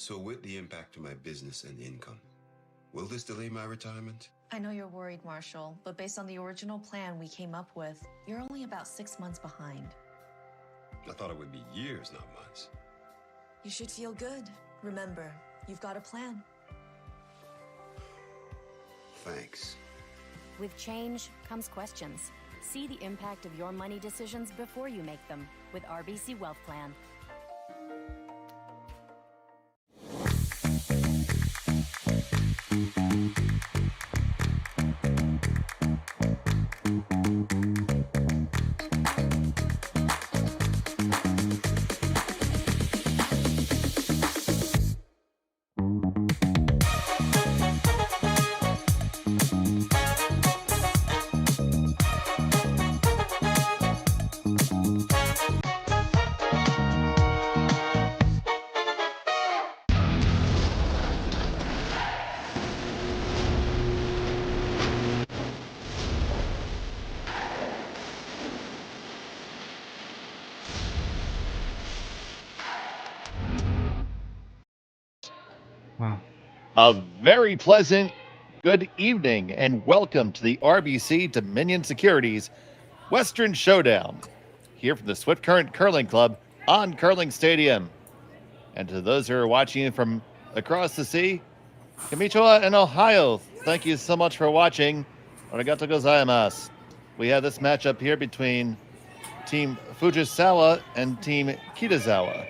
So with the impact to my business and income, will this delay my retirement? I know you're worried, Marshall, but based on the original plan we came up with, you're only about 6 months behind. I thought it would be years, not months. You should feel good. Remember, you've got a plan. Thanks. With change comes questions. See the impact of your money decisions before you make them with RBC Wealth Plan. Wow. A very pleasant good evening and welcome to the RBC Dominion Securities Western Showdown here from the Swift Current Curling Club on Curling Stadium. And to those who are watching from across the sea, konnichiwa in Ohio, thank you so much for watching. Arigato gozaimasu. We have this matchup here between Team Fujisawa and Team Kitazawa.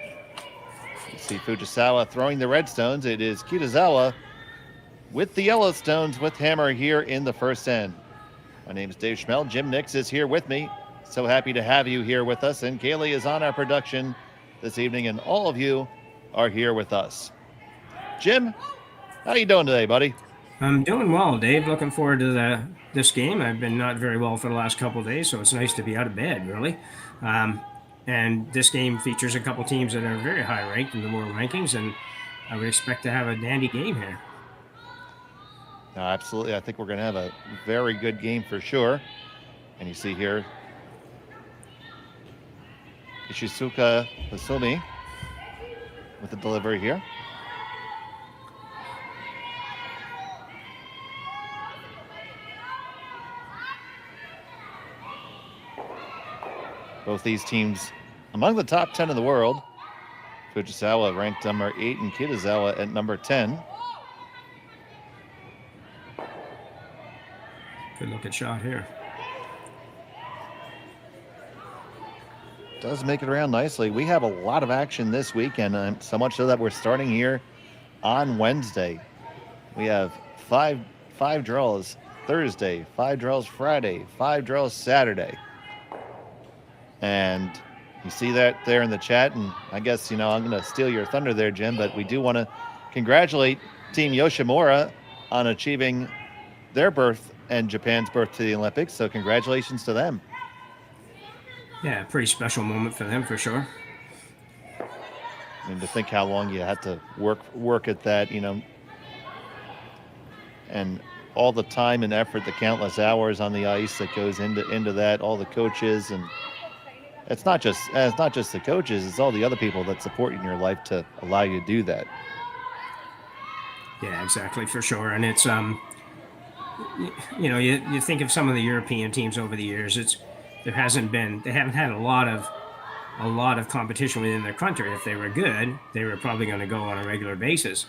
You see Fujisawa throwing the red stones. It is Kitazawa with the yellow stones with hammer here in the first end. My name is Dave Schmel. Jim Nix is here with me. So happy to have you here with us. And Kaylee is on our production this evening, and all of you are here with us. Jim, how you doing today, buddy? I'm doing well, Dave. Looking forward to this game. I've been not very well for the last couple of days, so it's nice to be out of bed, really. And this game features a couple teams that are very high ranked in the world rankings, and I would expect to have a dandy game here. No, absolutely. I think we're going to have a very good game for sure. And you see here, Ishizuka Hasumi with the delivery here. Both these teams among the top 10 in the world. Fujisawa ranked number 8 and Kitazawa at number 10. Good looking shot here. Does make it around nicely. We have a lot of action this weekend, so much so that we're starting here on Wednesday. We have five draws Thursday, 5 draws Friday, 5 draws Saturday. And you see that there in the chat, and I guess, I'm going to steal your thunder there, Jim, but we do want to congratulate Team Yoshimura on achieving their berth and Japan's berth to the Olympics, so congratulations to them. Yeah, pretty special moment for them, for sure. I mean, to think how long you had to work at that, and all the time and effort, the countless hours on the ice that goes into that, all the coaches, and it's not just the coaches, it's all the other people that support you in your life to allow you to do that. Yeah, exactly, for sure. And it's you think of some of the European teams over the years, they haven't had a lot of competition within their country. If they were good, they were probably going to go on a regular basis.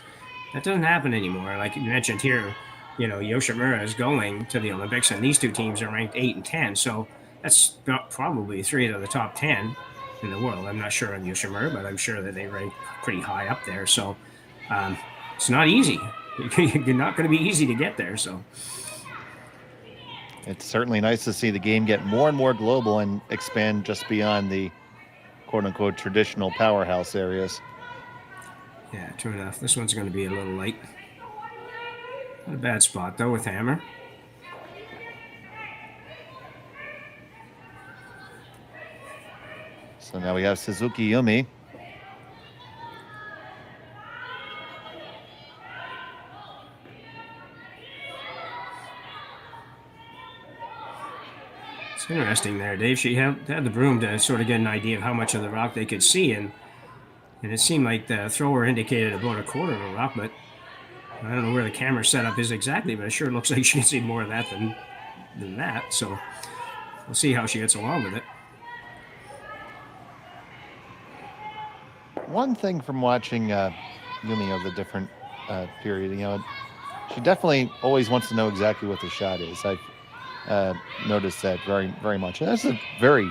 That doesn't happen anymore. Like you mentioned here, Yoshimura is going to the Olympics, and these two teams are ranked 8 and 10. So that's probably 3 out of the top 10 in the world. I'm not sure on Yoshimura, but I'm sure that they rank pretty high up there. So it's not easy. You're not going to be easy to get there. So it's certainly nice to see the game get more and more global and expand just beyond the quote-unquote traditional powerhouse areas. Yeah, true enough. This one's going to be a little light. Not a bad spot, though, with hammer. So now we have Suzuki Yumi. It's interesting there, Dave. She had the broom to sort of get an idea of how much of the rock they could see, and And it seemed like the thrower indicated about a quarter of a rock, but I don't know where the camera setup is exactly, but it sure looks like she can see more of that than that. So we'll see how she gets along with it. One thing from watching Yumi of the different period, she definitely always wants to know exactly what the shot is. I've noticed that very, very much. And that's a very,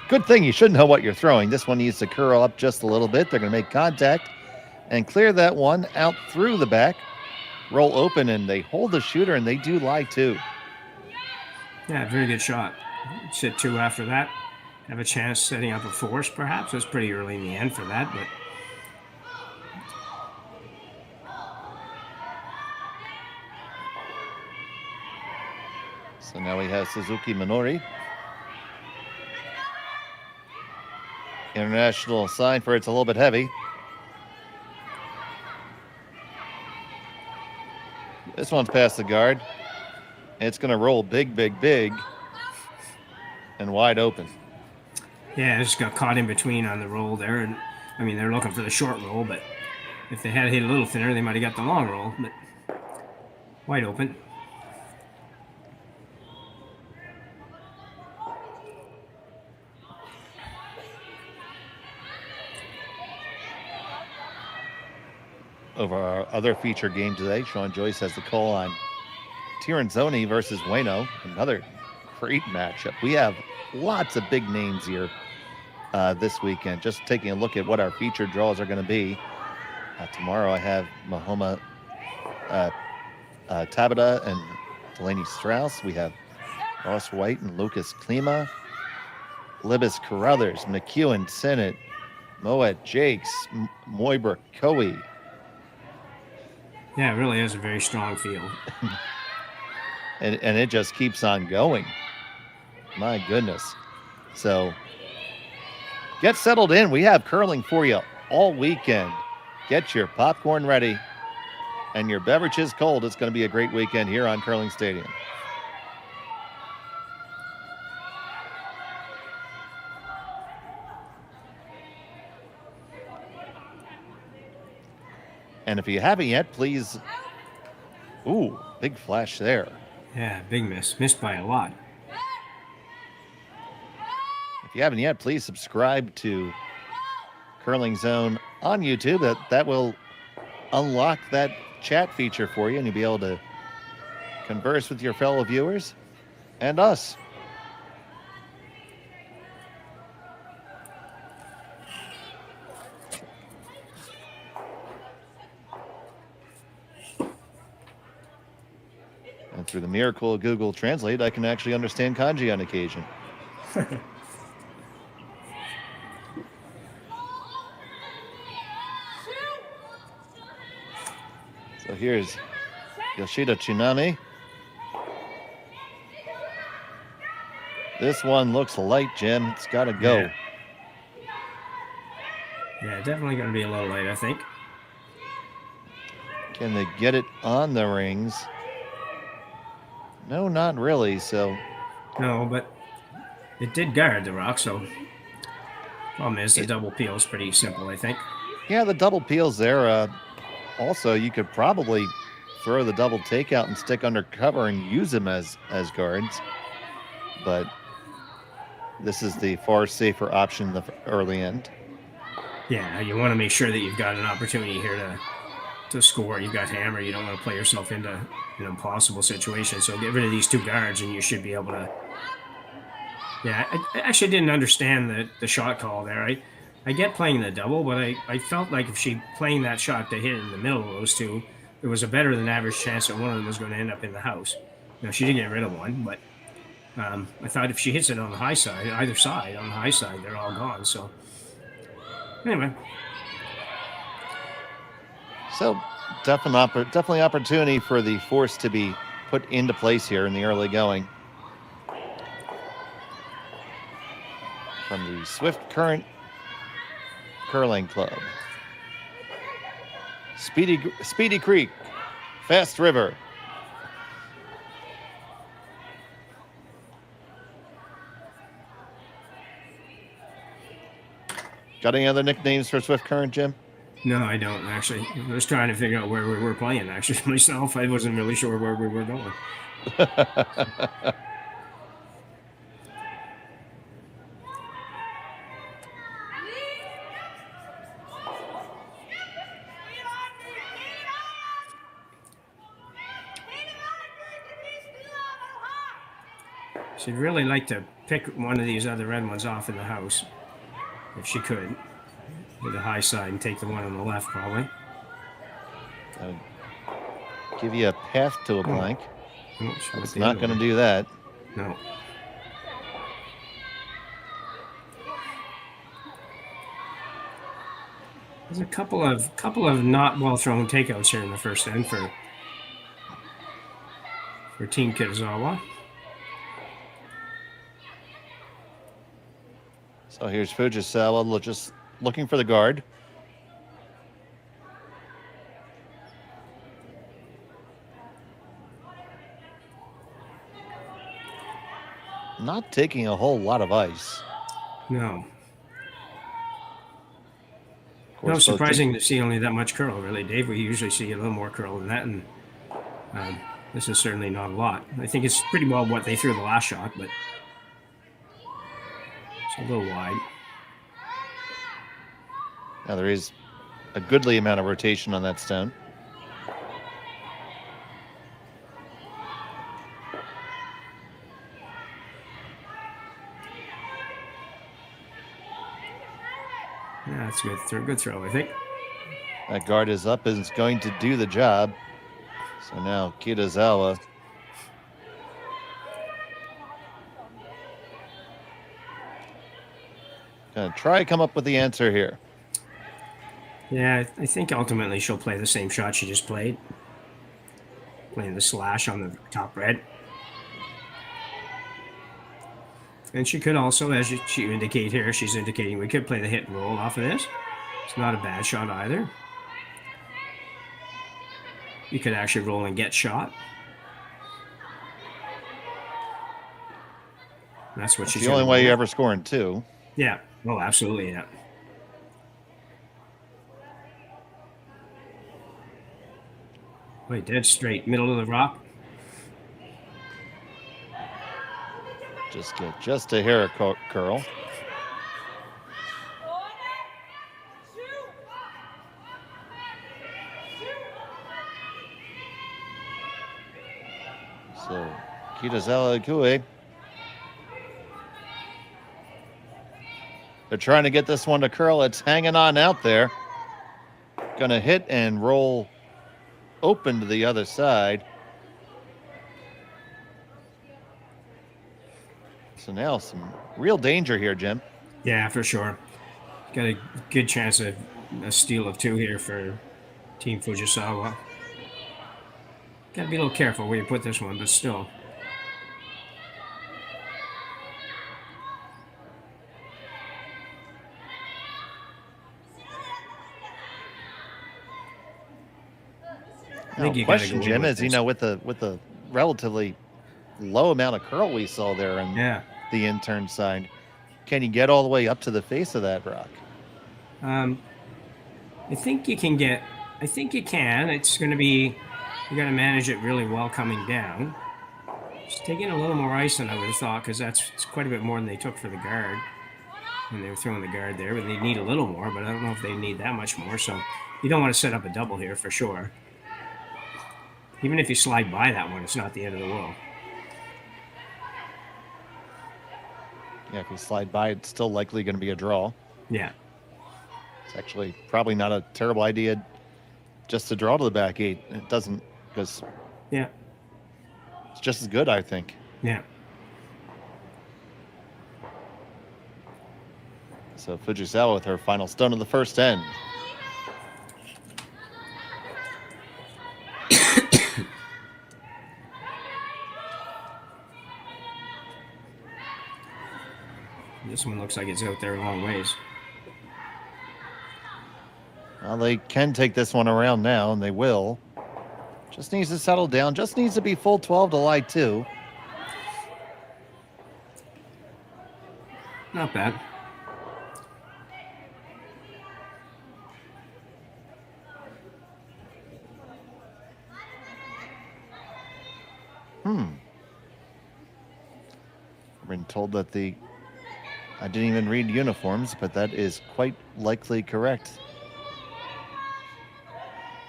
good thing. You should know what you're throwing. This one needs to curl up just a little bit. They're going to make contact and clear that one out through the back, roll open, and they hold the shooter, and they do lie too. Yeah, very good shot. Sit 2 after that. Have a chance setting up a force, perhaps. It's pretty early in the end for that, but so now we have Suzuki Minori. International sign for it's a little bit heavy. This one's past the guard. It's going to roll big, big, big, and wide open. yeah, it just got caught in between on the roll there. And I mean, they're looking for the short roll, but if they had hit a little thinner, they might have got the long roll. But wide open. Over our other feature game today, Sean Joyce has the call on Tiranzoni versus Ueno. Another great matchup. We have lots of big names here this weekend. Just taking a look at what our feature draws are going to be. Tomorrow I have Mahoma Tabata and Delaney Strauss. We have Ross White and Lucas Klima. Libis Carruthers, McEwen Sennett, Moet Jakes, Moybrook Coey. Yeah, it really is a very strong field. and it just keeps on going. My goodness. So get settled in. We have curling for you all weekend. Get your popcorn ready and your beverages cold. It's going to be a great weekend here on Curling Stadium. And if you haven't yet, please. Ooh, big flash there. Yeah, big miss. Missed by a lot. If you haven't yet, please subscribe to Curling Zone on YouTube. That will unlock that chat feature for you, and you'll be able to converse with your fellow viewers and us. And through the miracle of Google Translate, I can actually understand kanji on occasion. So here's Yoshida Tsunami. This one looks light, Jim. It's got to go. Yeah, definitely going to be a little light, I think. Can they get it on the rings? No, not really. So No, but it did guard the rock, so problem is the double peel is pretty simple, I think. yeah, the double peels there. Also, you could probably throw the double takeout and stick under cover and use them as guards. But this is the far safer option in the early end. Yeah, you want to make sure that you've got an opportunity here to score. You've got hammer. You don't want to play yourself into an impossible situation. So get rid of these two guards, and you should be able to. Yeah, I actually didn't understand the shot call there. I get playing the double, but I felt like if she playing that shot to hit in the middle of those two, there was a better than average chance that one of them was going to end up in the house. She did get rid of one, but I thought if she hits it on the high side, either side, on the high side, they're all gone. So anyway. So definitely opportunity for the force to be put into place here in the early going. From the Swift Current Curling Club. Speedy Creek, Fast River. Got any other nicknames for Swift Current, Jim? No, I don't, actually. I was trying to figure out where we were playing, actually, myself. I wasn't really sure where we were going. She'd really like to pick one of these other red ones off in the house, if she could, with the high side, and take the one on the left, probably. Give you a path to a blank. It's not going to do that. No. There's a couple of not well thrown takeouts here in the first end for Team Kitazawa. So here's Fujisawa just looking for the guard. Not taking a whole lot of ice. No. No, surprising to see only that much curl, really, Dave. We usually see a little more curl than that, and this is certainly not a lot. I think it's pretty well what they threw the last shot, but it's a little wide. Now there is a goodly amount of rotation on that stone. Yeah, that's a good throw, I think. That guard is up and is going to do the job. So now Kitazawa gonna try to come up with the answer here. Yeah, I think ultimately she'll play the same shot she just played. Playing the slash on the top red. And she could also, as she indicate here, she's indicating we could play the hit and roll off of this. It's not a bad shot either. You could actually roll and get shot. That's what she's the only way you ever score in two. Yeah. Oh, absolutely. Yeah. Wait, dead straight, middle of the rock. Just a hair curl. So Kitazawa Ikue. They're trying to get this one to curl. It's hanging on out there. Gonna hit and roll open to the other side. So now some real danger here, Jim. Yeah, for sure. Got a good chance of a steal of two here for Team Fujisawa. Got to be a little careful where you put this one, but still. I think you question, Jim, is with the relatively low amount of curl we saw there on the intern side, can you get all the way up to the face of that rock? I think you can get. I think you can. It's going to be. You got to manage it really well coming down. Just taking a little more ice than I would have thought, because it's quite a bit more than they took for the guard when they were throwing the guard there. But they need a little more. But I don't know if they need that much more. So you don't want to set up a double here for sure. Even if you slide by that one, it's not the end of the world. Yeah, if you slide by, it's still likely going to be a draw. Yeah. It's actually probably not a terrible idea just to draw to the back eight. It doesn't, because it's just as good, I think. Yeah. So Fujisawa with her final stone of the first end. This one looks like it's out there a long ways. Well, they can take this one around now, and they will. Just needs to settle down. Just needs to be full 12 to lie 2. Not bad. been told that I didn't even read uniforms, but that is quite likely correct.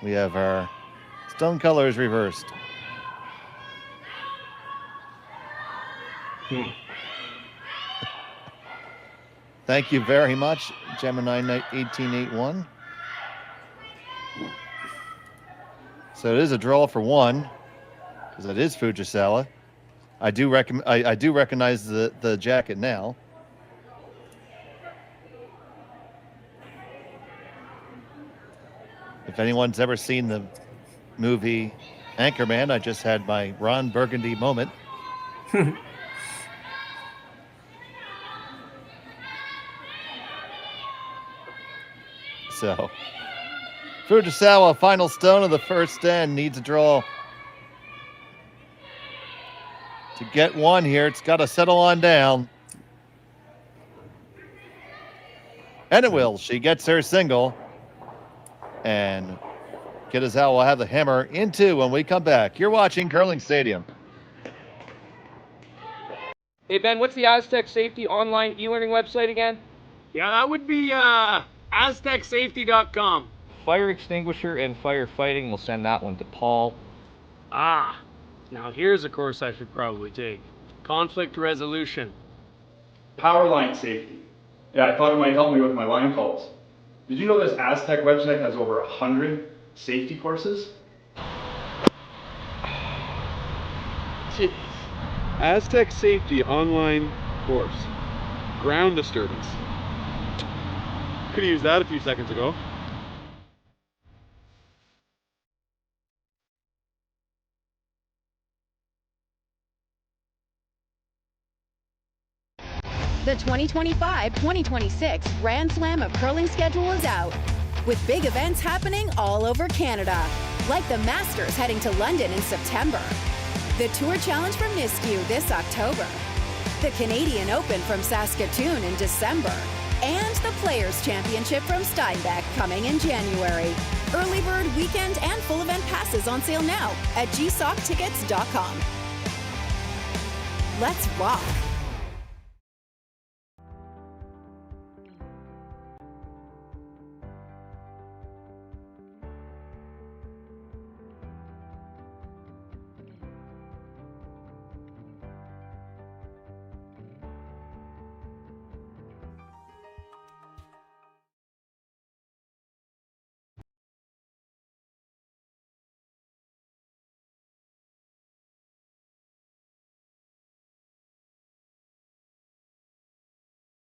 We have our stone colors reversed. Thank you very much, Gemini Knight 1881. So it is a draw for one, because it is Fujisawa. I do recognize the jacket now. If anyone's ever seen the movie Anchorman, I just had my Ron Burgundy moment. So, Fujisawa, final stone of the first end, needs a draw to get one here. It's got to settle on down. And it will. She gets her single. And Kitazawa will have the hammer in two when we come back. You're watching Curling Stadium. Hey Ben, what's the Aztec Safety online e-learning website again? Yeah, that would be aztecsafety.com. Fire extinguisher and firefighting, we'll send that one to Paul. Ah, now here's a course I should probably take. Conflict resolution. Power line safety. Yeah, I thought it might help me with my line calls. Did you know this Aztec website has over 100 safety courses? Jeez. Aztec Safety online course. Ground disturbance. Could have used that a few seconds ago. The 2025-2026 Grand Slam of Curling schedule is out, with big events happening all over Canada, like the Masters heading to London in September, the Tour Challenge from Nisku this October, the Canadian Open from Saskatchewan in December, and the Players' Championship from Steinbeck coming in January. Early bird weekend and full event passes on sale now at gsoctickets.com. Let's rock!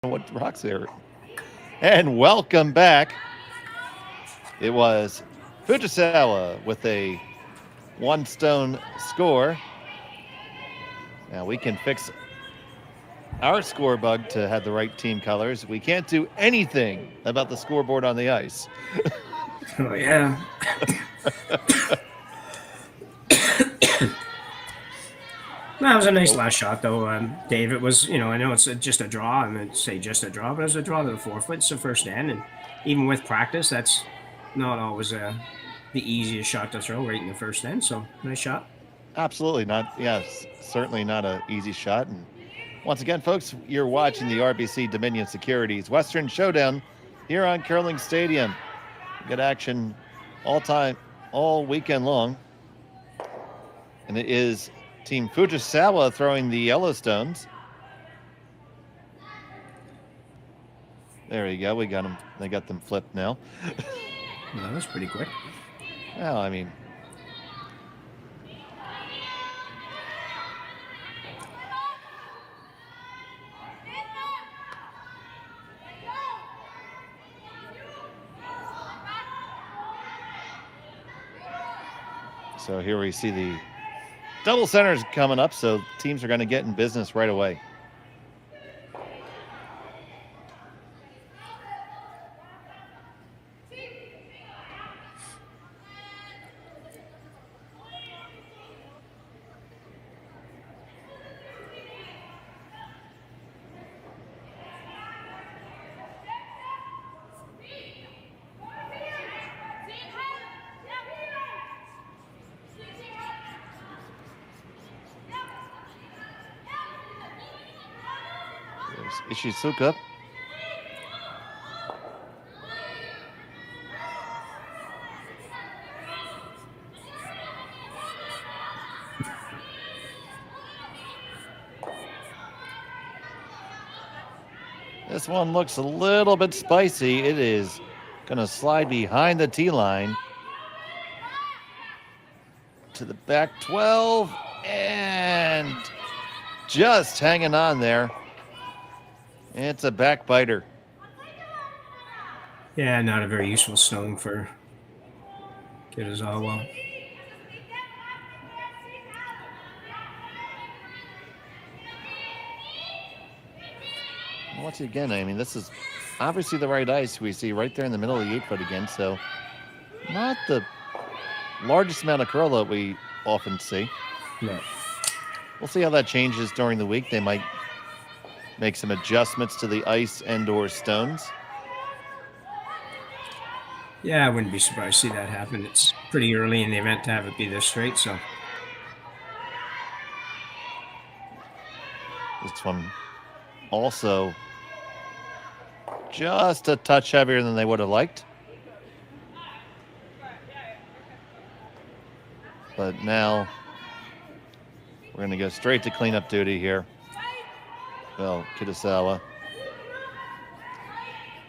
What rocks there? And welcome back. It was Fujisawa with a 1-stone score. Now we can fix our score bug to have the right team colors. We can't do anything about the scoreboard on the ice. Oh, yeah. That was a nice last shot, though, Dave. It was, I know it's just a draw. I'm going to say just a draw, but it was a draw to the 4 foot. It's the first end, and even with practice, that's not always the easiest shot to throw right in the first end. So, nice shot. Absolutely not. Yes, certainly not an easy shot. And once again, folks, you're watching the RBC Dominion Securities Western Showdown here on Curling Stadium. Good action all weekend long. And it is Team Fujisawa throwing the Yellowstones. There you go. We got them. They got them flipped now. Well, that was pretty quick. Well, I mean, so here we see the double centers coming up, so teams are going to get in business right away. Ishizuka. This one looks a little bit spicy. It is going to slide behind the tee line to the back 12 and just hanging on there. It's a backbiter. Yeah, not a very useful stone for Kitazawa. Once again, I mean, this is obviously the right ice we see right there in the middle of the 8-foot again. So not the largest amount of curl that we often see. No. We'll see how that changes during the week. They might make some adjustments to the ice and/or stones. Yeah, I wouldn't be surprised to see that happen. It's pretty early in the event to have it be this straight, so. This one also just a touch heavier than they would have liked. But now we're going to go straight to cleanup duty here. Well, Kitazawa.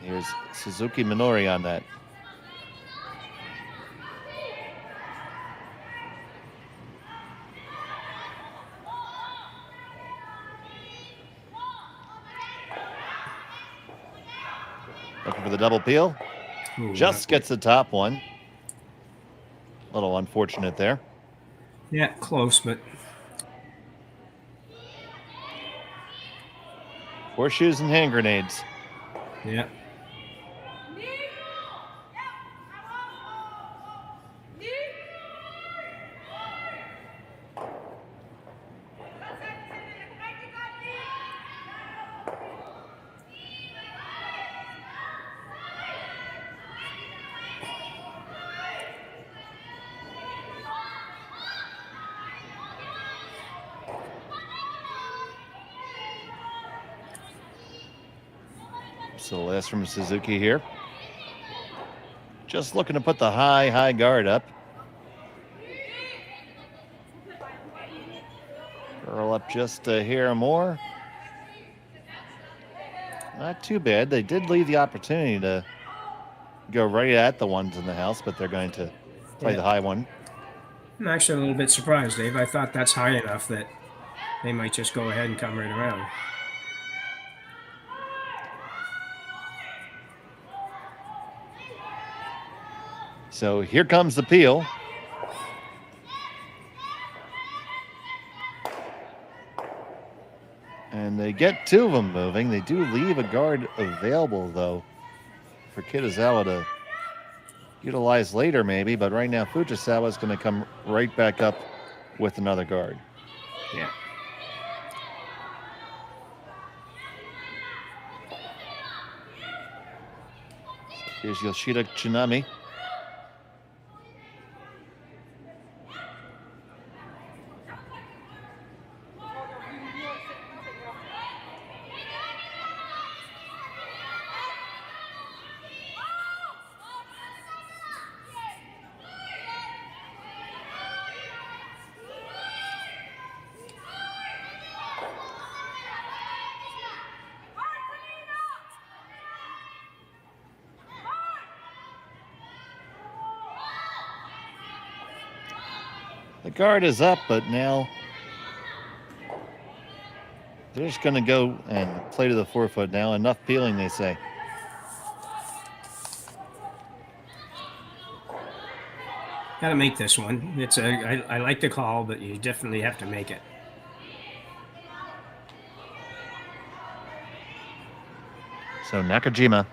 Here's Suzuki Minori on that. Looking for the double peel. Ooh, Just gets the top one. A little unfortunate there. Yeah, close, but Horseshoes and hand grenades. yeah. So the last from Suzuki here. Just looking to put the high guard up. Curl up just a hair more. Not too bad. They did leave the opportunity to go right at the ones in the house, but they're going to play the high one. I'm actually a little bit surprised, Dave. I thought that's high enough that they might just go ahead and come right around. So here comes the peel. And they get two of them moving. They do leave a guard available, though, for Kitazawa to utilize later, maybe. But right now, Fujisawa is going to come right back up with another guard. Yeah. Here's Yoshida Tsunami. The guard is up, but now they're just going to go and play to the 4-foot now. Enough peeling, they say. Got to make this one. I like the call, but you definitely have to make it. So Nakajima.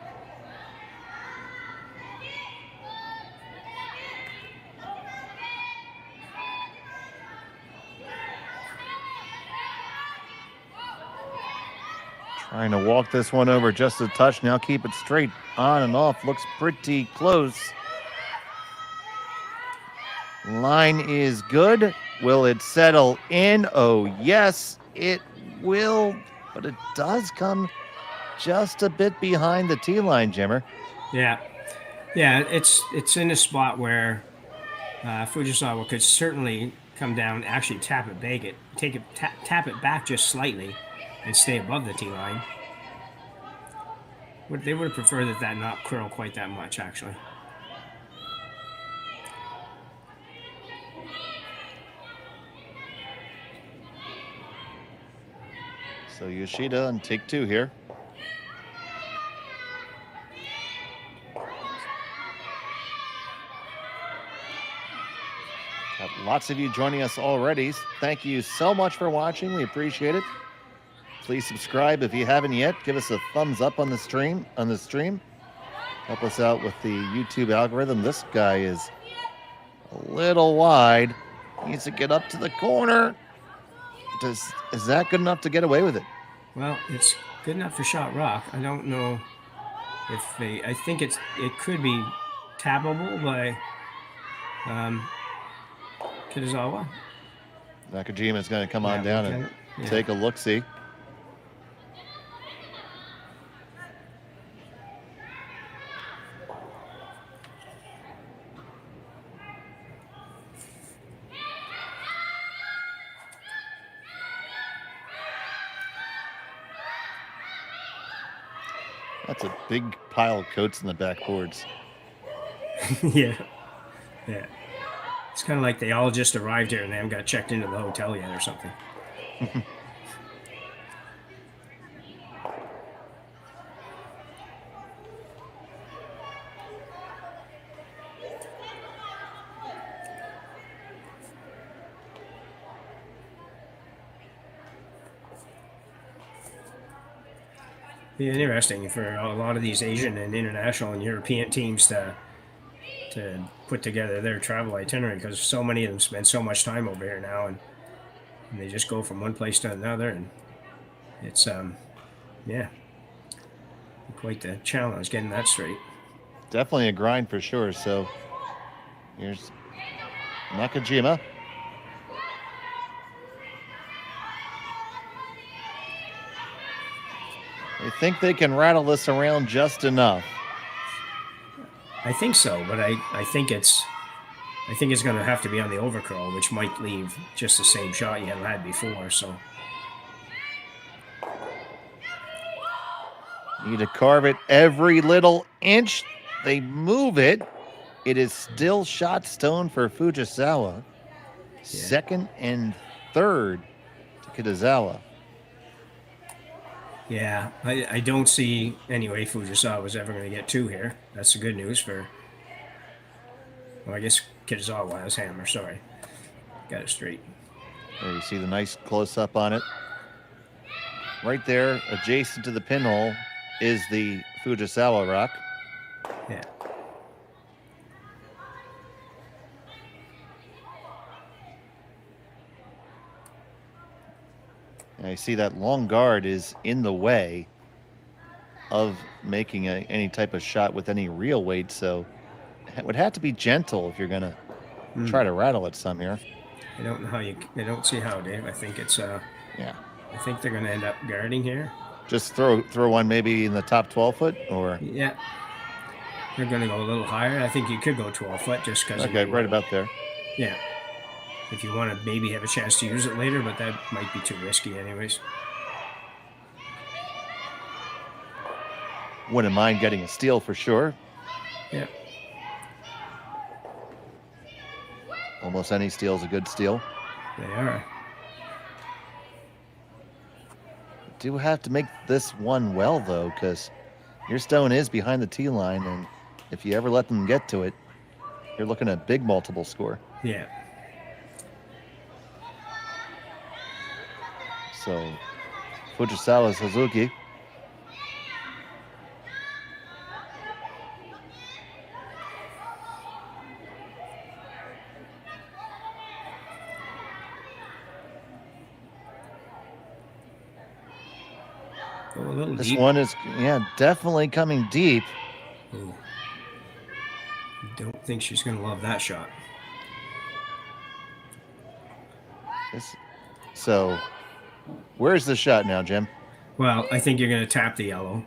Trying to walk this one over just a touch. Now keep it straight on and off. Looks pretty close. Line is good. Will it settle in? Oh, yes, it will. But it does come just a bit behind the tee line, Jimmer. Yeah, it's in a spot where Fujisawa could certainly come down, actually tap it back, tap it back just slightly, and stay above the tee line. They would have preferred that not curl quite that much, actually. So Yoshida on take 2 here. Got lots of you joining us already. Thank you so much for watching. We appreciate it. Please subscribe if you haven't yet. Give us a thumbs up on the stream. Help us out with the YouTube algorithm. This guy is a little wide. Needs to get up to the corner. Is that good enough to get away with it? Well, it's good enough for shot rock. I don't know if I think it could be tappable by Kitazawa. Nakajima is going to come on down and take a look-see. That's a big pile of coats in the backboards. Yeah. It's kind of like they all just arrived here and they haven't got checked into the hotel yet or something. Be interesting for a lot of these Asian and international and European teams to put together their travel itinerary, because so many of them spend so much time over here now, and they just go from one place to another, and it's quite the challenge getting that straight. Definitely a grind for sure. So here's Nakajima. I think they can rattle this around just enough. I think so, but I think it's going to have to be on the overcurl, which might leave just the same shot you had before. So need to carve it every little inch. They move it. It is still shot stone for Fujisawa. Second and third to Kitazawa. Yeah, I don't see any way Fujisawa was ever going to get 2 here. That's the good news for... Well, I guess Kitazawa has hammer, sorry. Got it straight. There you see the nice close-up on it. Right there, adjacent to the pinhole, is the Fujisawa rock. Yeah. And I see that long guard is in the way of making any type of shot with any real weight, so it would have to be gentle if you're going to try to rattle it some here. I don't know how I don't see how, Dave. I think it's yeah. I think they're going to end up guarding here. Just throw one maybe in the top 12 foot, or yeah, they're going to go a little higher. I think you could go 12 foot just because. Okay, right about there. Yeah. If you want to maybe have a chance to use it later, but that might be too risky anyways. Wouldn't mind getting a steal for sure. Yeah. Almost any steal is a good steal. They are. Do have to make this one well, though, because your stone is behind the tee line, and if you ever let them get to it, you're looking at a big multiple score. Yeah. So, Fujisawa Suzuki. This deep. One is, definitely coming deep. Ooh. Don't think she's going to love that shot. So, where's the shot now, Jim? Well, I think you're going to tap the yellow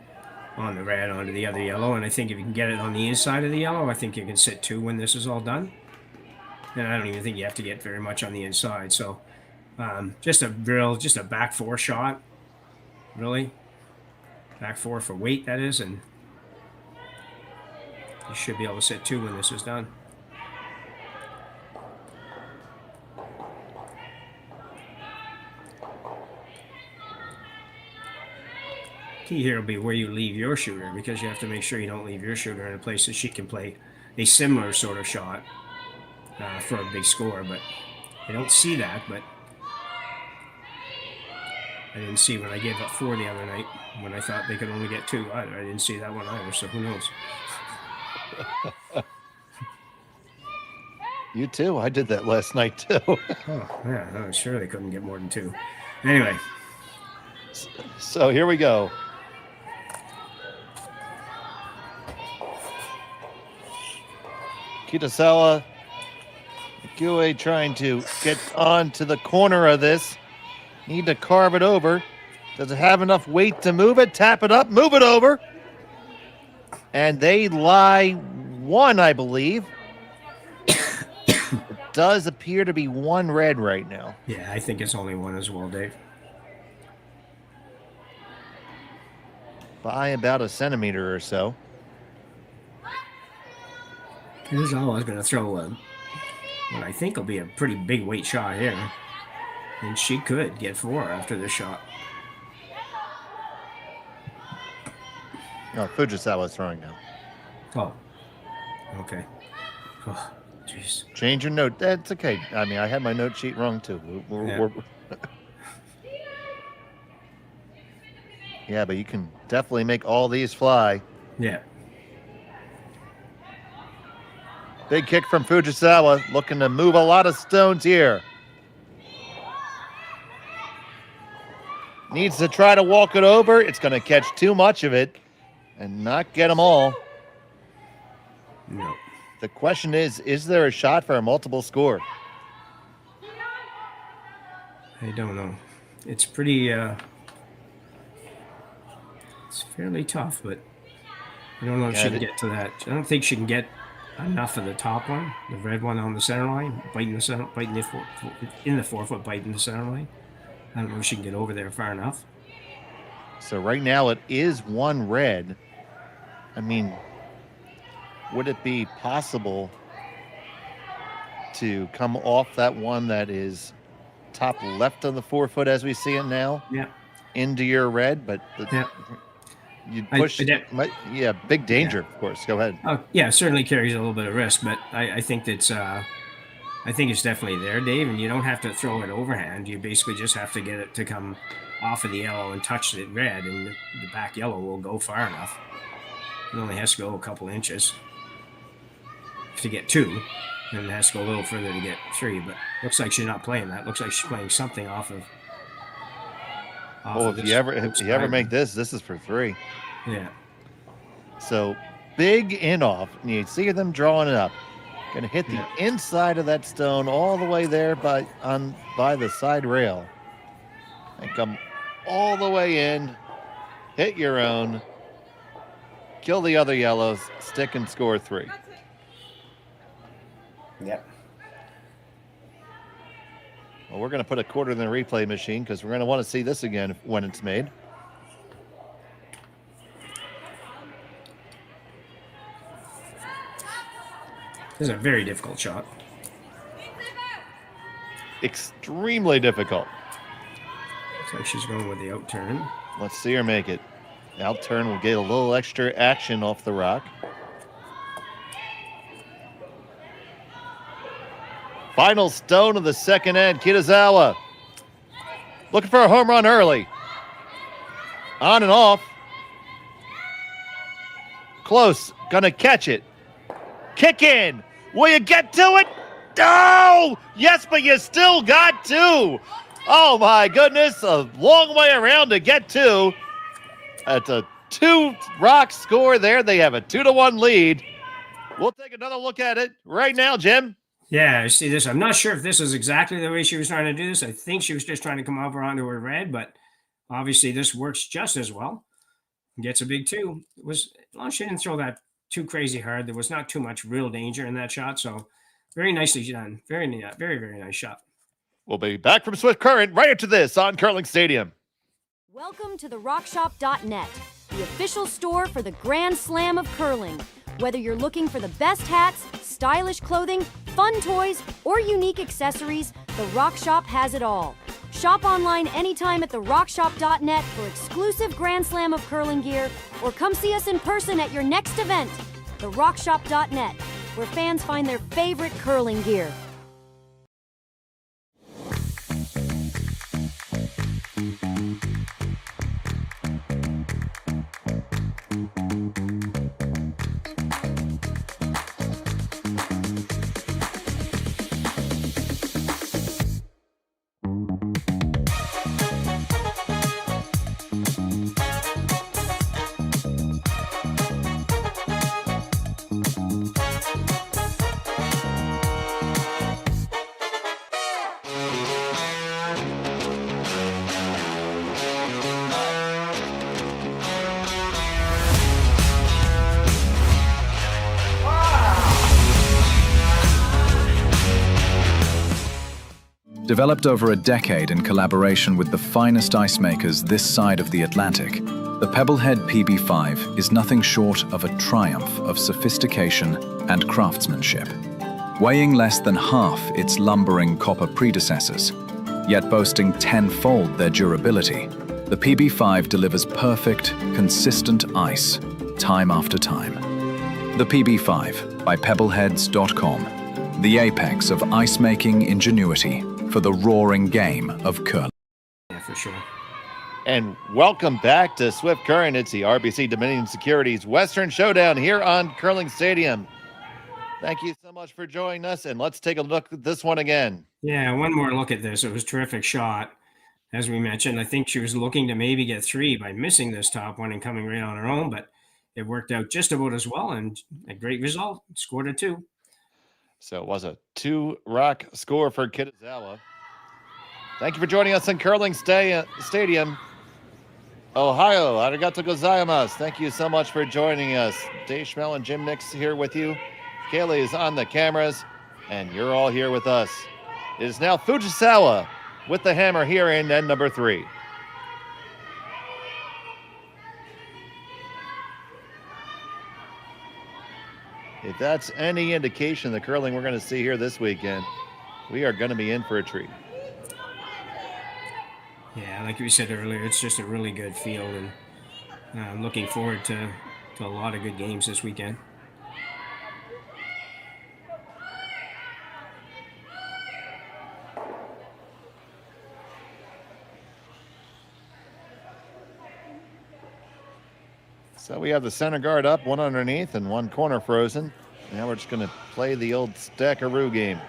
on the red onto the other yellow, and I think if you can get it on the inside of the yellow, I think you can sit 2 when this is all done. And I don't even think you have to get very much on the inside. So just a back 4 shot, really. Back 4 for weight, that is, and you should be able to sit 2 when this is done. Key here will be where you leave your shooter, because you have to make sure you don't leave your shooter in a place that she can play a similar sort of shot for a big score. But I don't see that, but I didn't see when I gave up 4 the other night when I thought they could only get 2 either. I didn't see that one either, so who knows? You too. I did that last night too. Oh, yeah, I was sure they couldn't get more than 2. Anyway. So here we go. Kitazawa, Ikue trying to get onto the corner of this. Need to carve it over. Does it have enough weight to move it? Tap it up, move it over. And they lie 1, I believe. It does appear to be 1 red right now. Yeah, I think it's only 1 as well, Dave. By about a centimeter or so. Kitazawa is going to throw what I think will be a pretty big weight shot here. And she could get 4 after this shot. No, Fujisawa's throwing now. Oh, okay. Oh, jeez. Change your note. That's okay. I mean, I had my note sheet wrong too. Yeah, but you can definitely make all these fly. Yeah. Big kick from Fujisawa, looking to move a lot of stones here. Needs to try to walk it over. It's going to catch too much of it and not get them all. No. The question is there a shot for a multiple score? I don't know. It's pretty, it's fairly tough, but I don't know if she can get to that. I don't think she can get enough of the top one, the red one on the center line, in the 4-foot bite in the center line. I don't know if she can get over there far enough. So right now it is 1 red. I mean, would it be possible to come off that one that is top left of the 4-foot as we see it now? Yeah. Into your red, but you'd push. Big danger, of course. Go ahead. Oh, yeah, certainly carries a little bit of risk, but I think that's I think it's definitely there, Dave, and you don't have to throw it overhand. You basically just have to get it to come off of the yellow and touch the red, and the back yellow will go far enough. It only has to go a couple inches to get 2, and it has to go a little further to get 3, but looks like she's not playing that. Looks like she's playing something off of if you ever make this is for 3. Yeah. So big in off, and you see them drawing it up. Going to hit the inside of that stone all the way there by the side rail. And come all the way in, hit your own, kill the other yellows, stick and score 3. Yep. Well, we're going to put a quarter in the replay machine because we're going to want to see this again when it's made. This is a very difficult shot. Extremely difficult. Looks like she's going with the out turn. Let's see her make it. Out turn will get a little extra action off the rock. Final stone of the second end. Kitazawa looking for a home run early. On and off. Close. Gonna catch it. Kick in. Will you get to it? No! Yes, but you still got 2. Oh my goodness. A long way around to get 2. That's a 2-rock score there. They have a 2-1 lead. We'll take another look at it right now, Jim. Yeah, I see this. I'm not sure if this is exactly the way she was trying to do this. I think she was just trying to come over onto her red, but Obviously, this works just as well. Gets a big 2. It was, as long as she didn't throw that too crazy hard, there was not too much real danger in that shot. So very nicely done. Very, very nice shot. We'll be back from Swift Current right after this on Curling Stadium. Welcome to the RockShop.net, the official store for the Grand Slam of curling. Whether you're looking for the best hats, stylish clothing, fun toys, or unique accessories, the Rock Shop has it all. Shop online anytime at therockshop.net for exclusive Grand Slam of curling gear, or come see us in person at your next event. Therockshop.net, where fans find their favorite curling gear. Developed over a decade in collaboration with the finest ice makers this side of the Atlantic, the Pebblehead PB5 is nothing short of a triumph of sophistication and craftsmanship. Weighing less than half its lumbering copper predecessors, yet boasting tenfold their durability, the PB5 delivers perfect, consistent ice, time after time. The PB5 by Pebbleheads.com, the apex of ice-making ingenuity for the roaring game of curling. Yeah, for sure. And welcome back to Swift Current. It's the RBC Dominion Securities Western Showdown here on Curling Stadium. Thank you so much for joining us, and let's take a look at this one again. Yeah, one more look at this. It was a terrific shot. As we mentioned, I think she was looking to maybe get 3 by missing this top one and coming right on her own, but it worked out just about as well, and a great result. Scored a 2. So it was a 2-rock score for Kitazawa. Thank you for joining us in Curling Stadium. Ohio, arigato gozaimasu. Thank you so much for joining us. Dave Schmel and Jim Nix here with you. Kaylee is on the cameras, and you're all here with us. It is now Fujisawa with the hammer here in end number 3. If that's any indication of the curling we're going to see here this weekend, we are going to be in for a treat. Yeah, like we said earlier, it's just a really good field, and I'm looking forward to a lot of good games this weekend. So we have the center guard up, one underneath and one corner frozen. Now we're just going to play the old stackaroo game.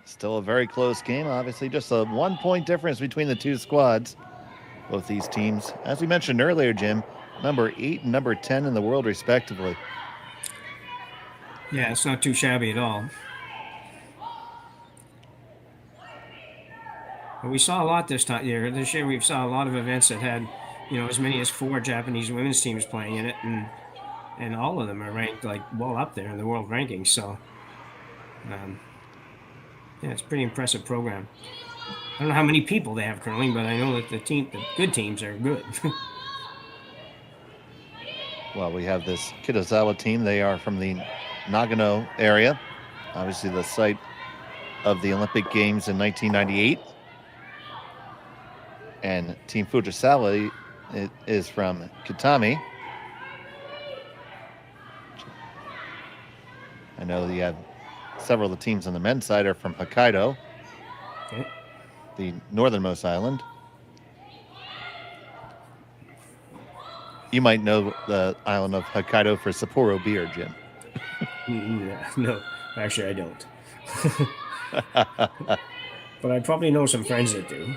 Still a very close game. Obviously, just a 1-point difference between the two squads. Both these teams, as we mentioned earlier, Jim, number 8 and number 10 in the world, respectively. Yeah, it's not too shabby at all. But we saw a lot this year. This year, we saw a lot of events that had, as many as 4 Japanese women's teams playing in it, and all of them are ranked well up there in the world rankings. So. Yeah, it's a pretty impressive program. I don't know how many people they have curling, but I know that the good teams are good. Well, we have this Kitazawa team. They are from the Nagano area, obviously the site of the Olympic Games in 1998. And Team Fujisawa is from Kitami. I know you have several of the teams on the men's side are from Hokkaido, Okay. the northernmost island. You might know the island of Hokkaido for Sapporo beer, Jim. No, actually I don't. But I probably know some friends that do.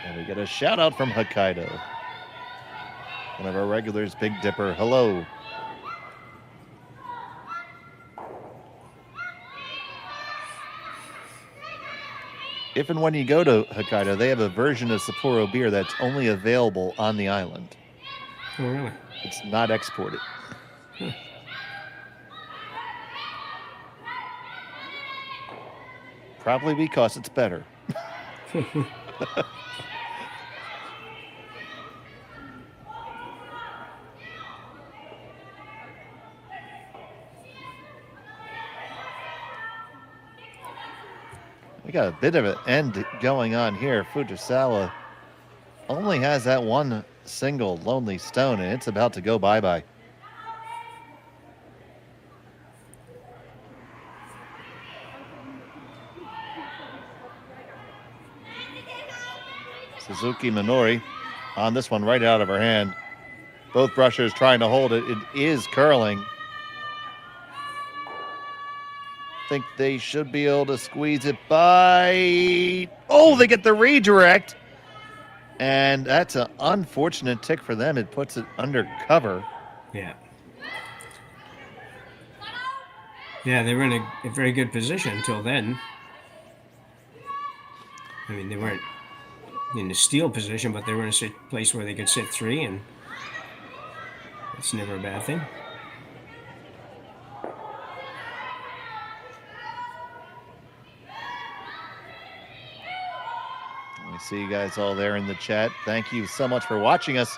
And we get a shout out from Hokkaido. One of our regulars, Big Dipper. Hello. If and when you go to Hokkaido, they have a version of Sapporo beer that's only available on the island. Oh, really? It's not exported. Huh. Probably because it's better. We got a bit of an end going on here. Fujisawa only has that one single lonely stone, and it's about to go bye-bye. Suzuki Minori on this one right out of her hand. Both brushers trying to hold it. It is curling. Think they should be able to squeeze it by. Oh, they get the redirect. And that's an unfortunate tick for them. It puts it under cover. Yeah. Yeah, they were in a very good position until then. I mean, they weren't in the steal position, but they were in a place where they could sit three, and that's never a bad thing. We see you guys all there in the chat. Thank you so much for watching us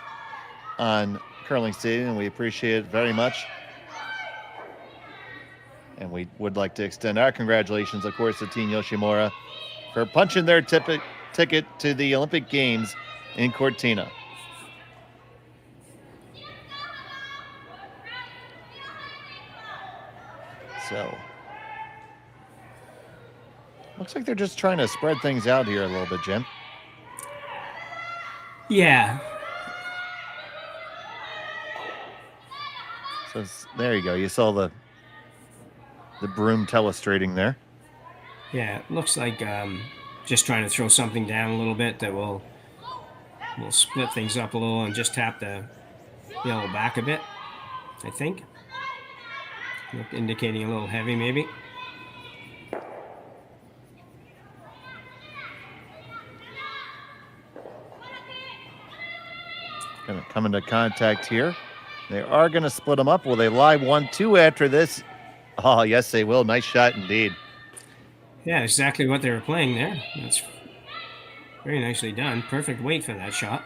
on Curling Stadium. We appreciate it very much. And we would like to extend our congratulations, of course, to Team Yoshimura for punching their ticket to the Olympic Games in Cortina. So, looks like they're just trying to spread things out here a little bit, Jim. Yeah. So there you go. You saw the broom telestrating there. Yeah, it looks like just trying to throw something down a little bit that will split things up a little and just tap the yellow back a bit, I think. Indicating a little heavy, maybe. Going to come into contact here. They are going to split them up. Will they lie 1-2 after this? Oh, yes, they will. Nice shot indeed. Yeah, exactly what they were playing there. That's very nicely done. Perfect weight for that shot.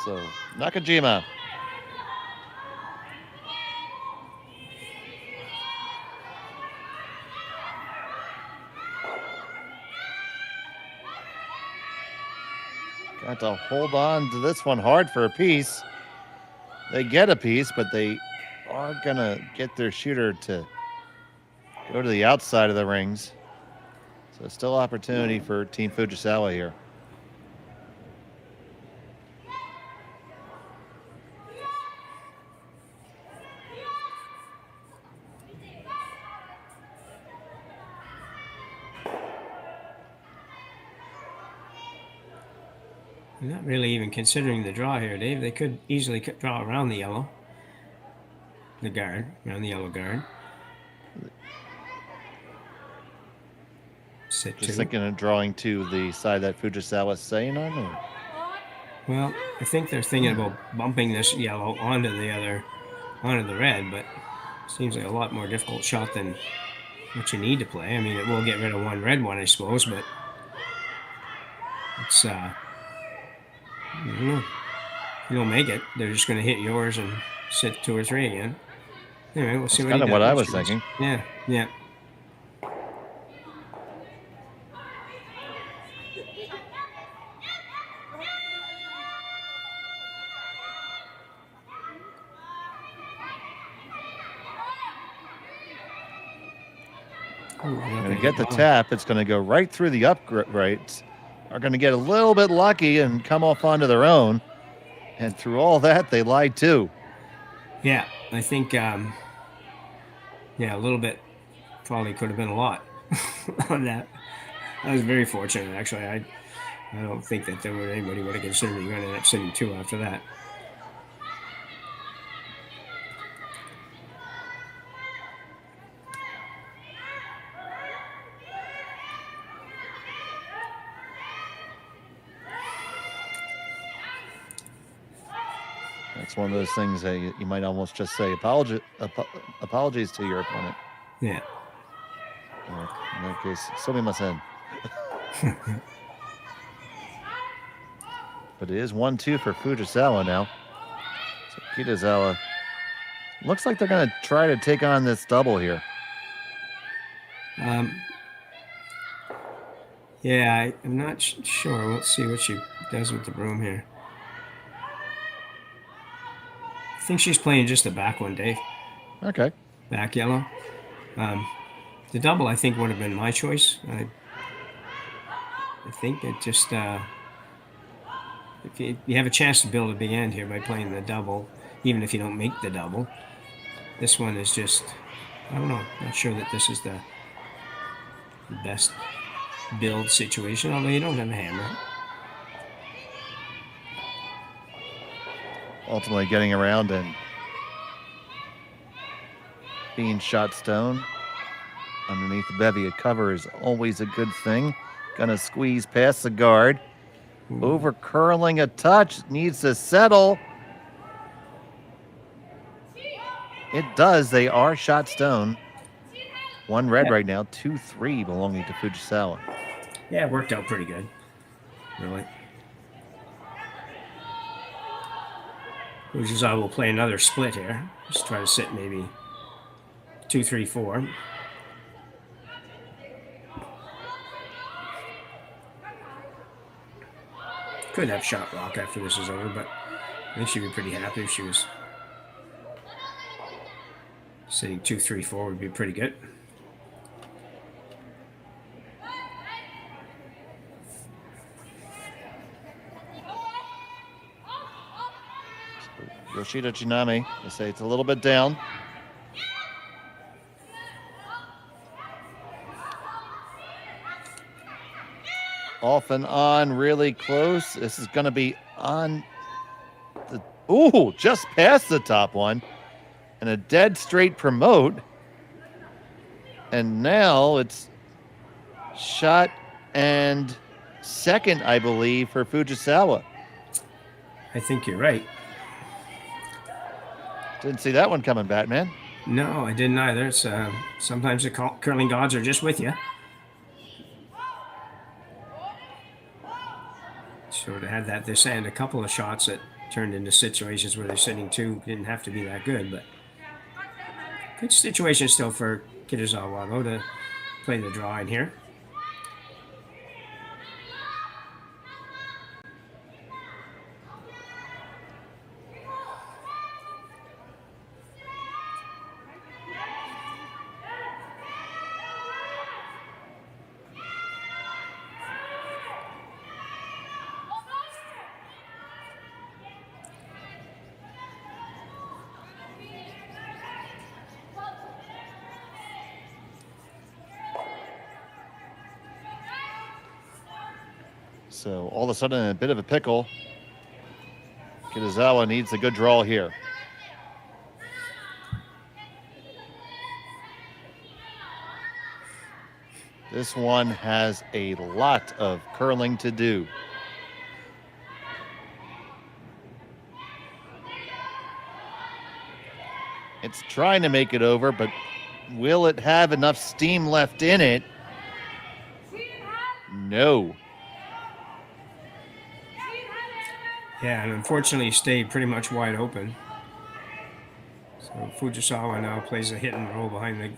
So, Nakajima. Got to hold on to this one hard for a piece. They get a piece, but they are going to get their shooter to go to the outside of the rings. So still opportunity for Team Fujisawa here. Not really even considering the draw here, Dave. They could easily draw around the yellow. The guard, around the yellow guard. Sit Just two. thinking of drawing to the side that Fujisawa's saying on, or? Well, I think they're thinking about bumping this yellow onto the red, but Seems like a lot more difficult shot than what you need to play. I mean, it will get rid of one red one, I suppose, but it's, I don't know. If you don't make it, they're just going to hit yours and sit 2 or 3 again. Anyway, we'll see That's what he kind of does. what I was thinking. Yeah, yeah. Going to get the tap. It's going to go right through the uprights. Are going to get a little bit lucky and come off onto their own. And through all that, they lied too. Yeah, I think, yeah, a little bit probably could have been a lot on that. I was very fortunate, actually. I don't think that anybody would have considered you're going to end up sitting 2 after that. It's one of those things that you might almost just say apologies to your opponent. Yeah. Or in that case, sumimasen. But it is 1-2 for Fujisawa now. So Kitazawa looks like they're going to try to take on this double here. Yeah, I'm not sure. Let's see what she does with the broom here. I think she's playing just the back one, Dave. Okay. Back yellow. The double, I think, would have been my choice. I think it just... if you have a chance to build a big end here by playing the double, even if you don't make the double, this one is just... I don't know. Not sure that this is the best build situation, although you don't have a hammer. Ultimately getting around and being shot stone underneath the bevy of cover is always a good thing. Gonna squeeze past the guard. Over curling a touch, needs to settle. It does. They are shot stone. 1 red right now, 2-3 belonging to Fujisawa. Yeah, it worked out pretty good. Really. Fujisawa will play another split here. Just try to sit maybe 2, 3, 4. Could have shot rock after this is over, but I think she'd be pretty happy if she was sitting 2, 3, 4 would be pretty good. Yoshida Tsunami, they say it's a little bit down. Off and on, really close. This is going to be on the... Ooh, just past the top one. And a dead straight promote. And now it's shot and second, I believe, for Fujisawa. I think you're right. Didn't see that one coming, Batman. No, I didn't either. It's sometimes the curling gods are just with you. Sort of had that this end, a couple of shots that turned into situations where they're sitting 2. Didn't have to be that good, but good situation still for Kitazawa, though, to play the draw in here. So all of a sudden, in a bit of a pickle. Kitazawa needs a good draw here. This one has a lot of curling to do. It's trying to make it over, but will it have enough steam left in it? No. Yeah, and unfortunately stayed pretty much wide open. So Fujisawa now plays a hit and roll behind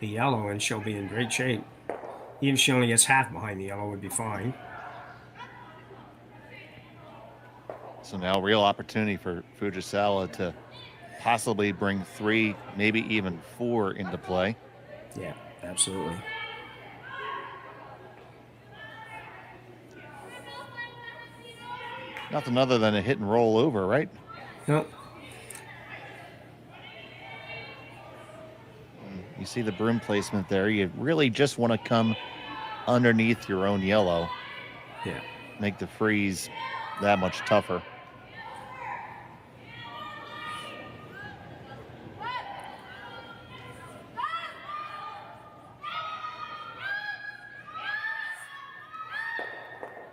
the yellow, and she'll be in great shape. Even if she only gets half behind the yellow, would be fine. So now real opportunity for Fujisawa to possibly bring 3, maybe even 4 into play. Yeah, absolutely. Nothing other than a hit and roll over, right? Nope. You see the broom placement there. You really just want to come underneath your own yellow. Yeah. Make the freeze that much tougher.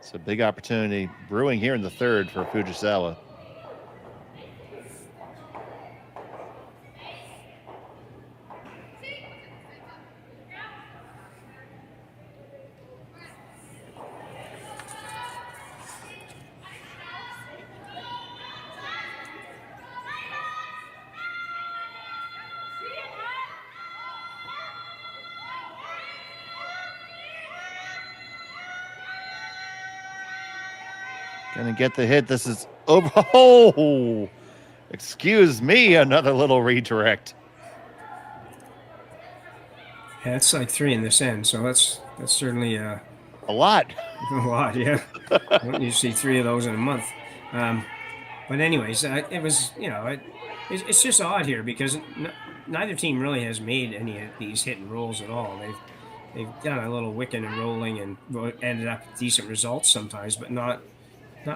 So big opportunity brewing here in the third for Fujisawa. Gonna get the hit. This is over. Oh, excuse me. Another little redirect. Yeah, it's like 3 in this end, so that's certainly a lot. A lot, yeah. I don't usually see 3 of those in a month. But anyways, it was, you know, it's just odd here because neither team really has made any of these hit and rolls at all. They've done a little wicking and rolling and ended up with decent results sometimes, but not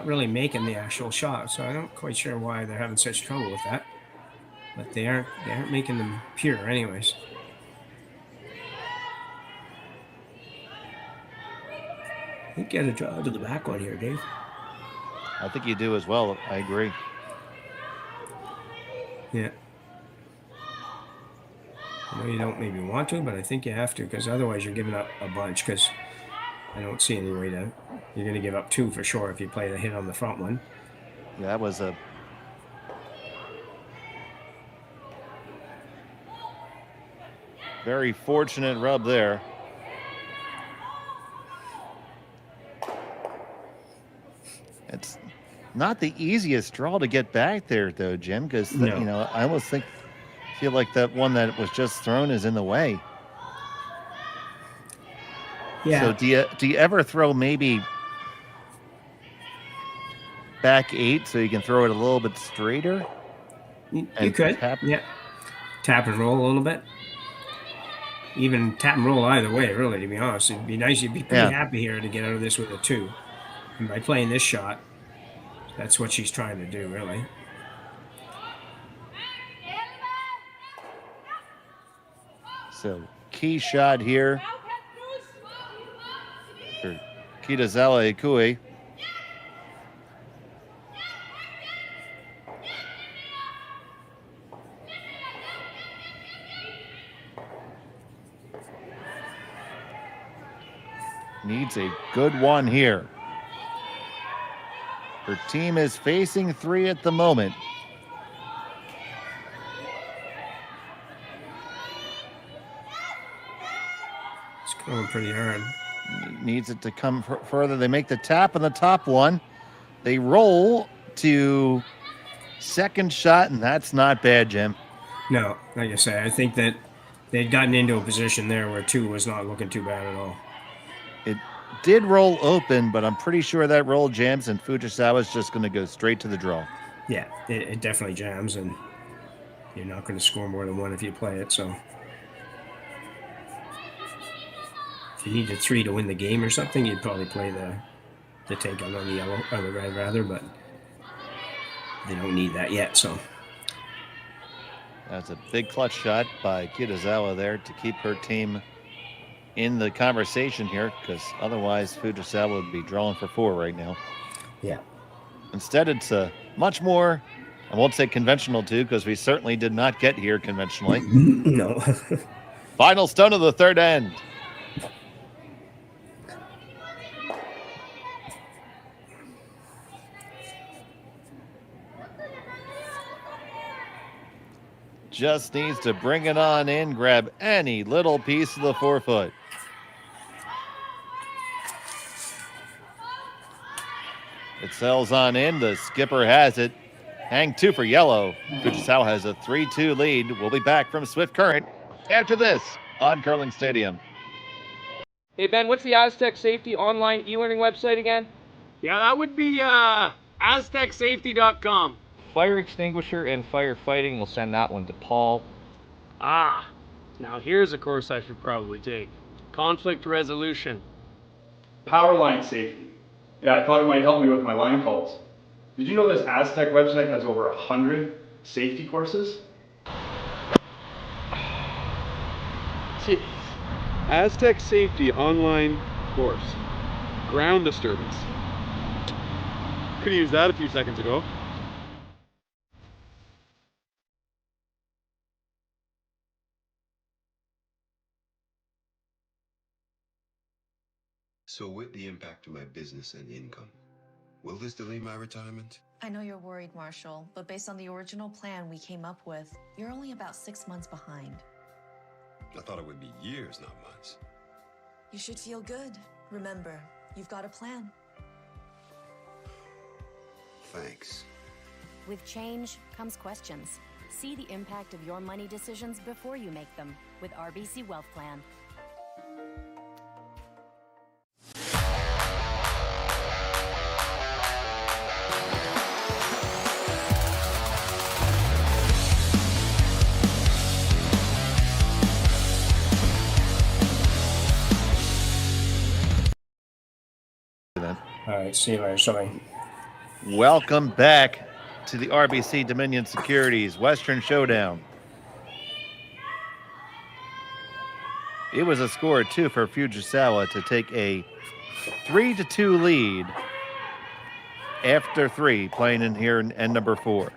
really making the actual shot. So I'm not quite sure why they're having such trouble with that. But they aren't making them pure anyways. I think you got to draw to the back one here, Dave. I think you do as well. I agree. Yeah. I know you don't maybe want to, but I think you have to, because otherwise you're giving up a bunch, because I don't see any way to... You're going to give up 2 for sure if you play the hit on the front one. Yeah, that was a... very fortunate rub there. It's not the easiest draw to get back there, though, Jim, because, you know, I almost feel like that one that was just thrown is in the way. Yeah. So do you ever throw maybe back 8 so you can throw it a little bit straighter? You could. Yeah. Tap and roll a little bit. Even tap and roll either way, really, to be honest. It'd be nice. You'd be pretty happy here to get out of this with a 2. And by playing this shot, that's what she's trying to do, really. So, key shot here for Kitazawa Ikue. Needs a good one here. Her team is facing 3 at the moment. It's going pretty hard. Needs it to come further. They make the tap on the top one. They roll to second shot, and that's not bad, Jim. No, like I say, I think that they'd gotten into a position there where 2 was not looking too bad at all. It did roll open, but I'm pretty sure that roll jams, and Fujisawa's just going to go straight to the draw. Yeah, it definitely jams, and you're not going to score more than 1 if you play it, so... If you needed 3 to win the game or something, you'd probably play the take on the yellow, or the red rather, but they don't need that yet, so... That's a big clutch shot by Kitazawa there to keep her team in the conversation here, because otherwise Fujisawa would be drawing for 4 right now. Yeah. Instead, it's a much more I won't say conventional too, because we certainly did not get here conventionally. No. Final stone of the third end. Just needs to bring it on in, grab any little piece of the forefoot. It sails on in. The skipper has it. Hang 2 for yellow. Fujisawa has a 3-2 lead. We'll be back from Swift Current after this on Curling Stadium. Hey Ben, what's the Aztec Safety online e-learning website again? Yeah, that would be aztecsafety.com. Fire extinguisher and firefighting, we'll send that one to Paul. Ah, now here's a course I should probably take. Conflict resolution. Power line safety. Yeah, I thought it might help me with my line calls. Did you know this Aztec website has over 100 safety courses? Jeez. Aztec Safety online course. Ground disturbance. Could have used that a few seconds ago. So with the impact to my business and income, will this delay my retirement? I know you're worried, Marshall, but based on the original plan we came up with, you're only about 6 months behind. I thought it would be years, not months. You should feel good. Remember, you've got a plan. Thanks. With change comes questions. See the impact of your money decisions before you make them with RBC Wealth Plan. All right, see you later. Sorry. Welcome back to the RBC Dominion Securities Western Showdown. It was a score of 2 for Fujisawa to take a 3-2 lead after 3, playing in here in end number 4.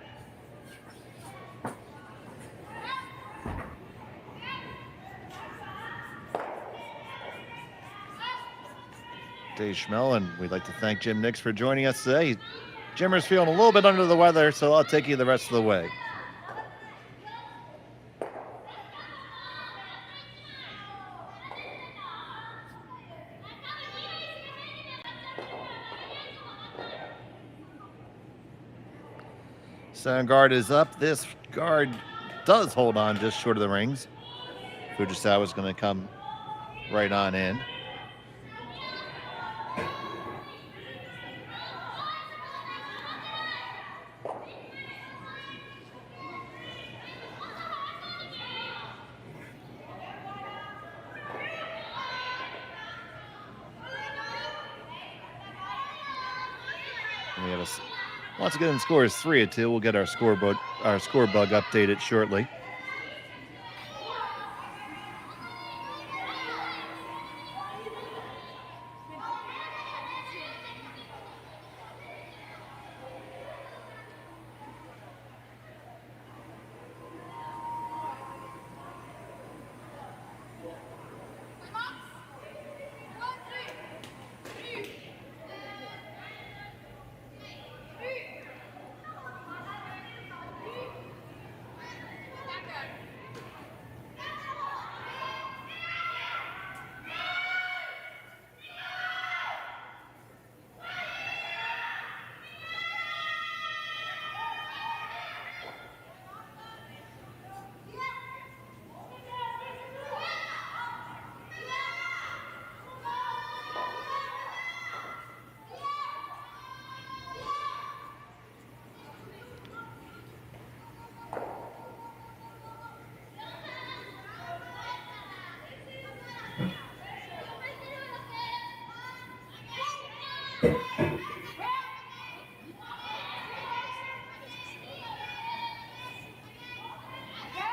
Dave Schmel, and we'd like to thank Jim Nix for joining us today. Jimmer's feeling a little bit under the weather, so I'll take you the rest of the way. Center guard is up. This guard does hold on just short of the rings. Fujisawa is going to come right on in. We have once again, the score is 3-2. We'll get our scoreboard, our score bug updated shortly.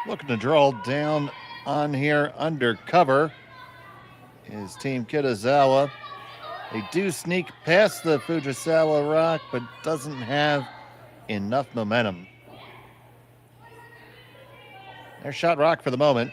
Looking to draw down on here undercover is Team Kitazawa. They do sneak past the Fujisawa rock, but doesn't have enough momentum. There's shot rock for the moment.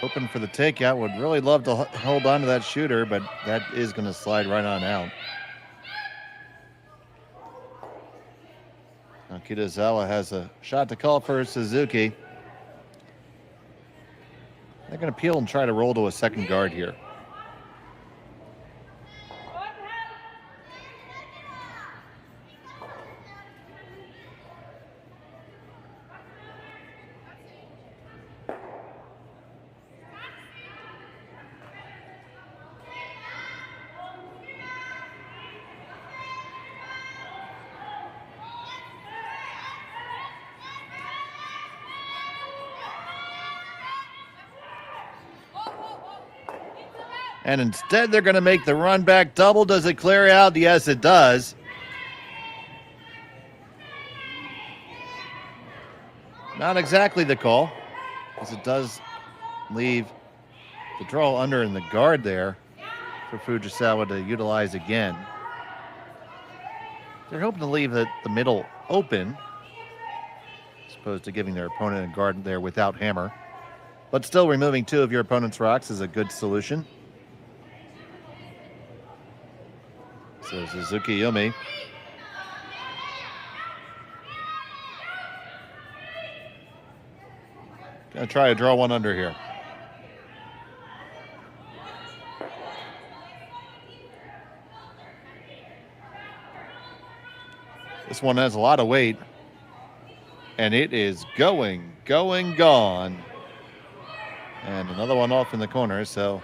Open for the takeout. Would really love to hold on to that shooter, but that is going to slide right on out. Now Kitazawa has a shot to call for Suzuki. They're going to peel and try to roll to a second guard here. And instead, they're going to make the run back double. Does it clear out? Yes, it does. Not exactly the call, as it does leave the draw under in the guard there for Fujisawa to utilize again. They're hoping to leave the middle open, as opposed to giving their opponent a guard there without hammer. But still, removing two of your opponent's rocks is a good solution. So Suzuki Yumi. Gonna try to draw one under here. This one has a lot of weight. And it is going, gone. And another one off in the corner, so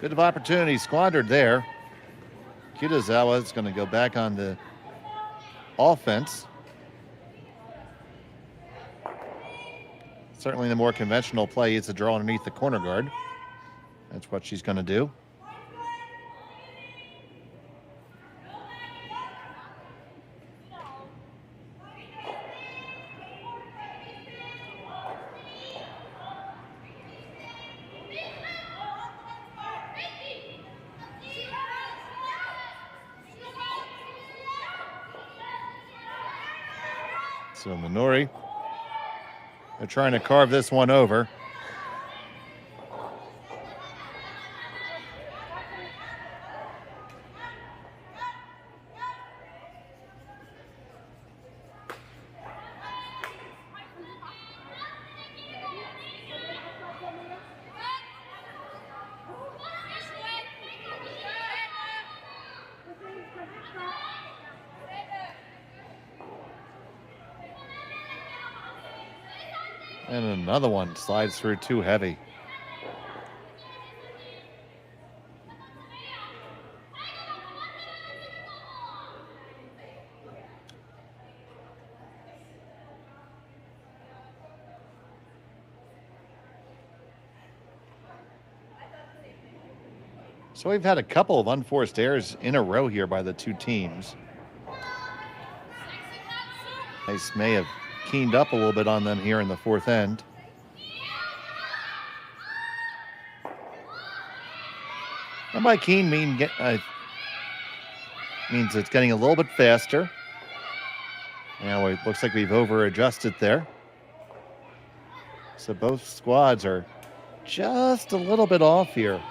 good of opportunity squandered there. Kitazawa is going to go back on the offense. Certainly the more conventional play is to draw underneath the corner guard. That's what she's going to do. So Minori, they're trying to carve this one over. And another one slides through too heavy. So we've had a couple of unforced errors in a row here by the two teams. Ice may have keened up a little bit on them here in the fourth end. And by keen means it's getting a little bit faster. Now it looks like we've over-adjusted there. So both squads are just a little bit off here.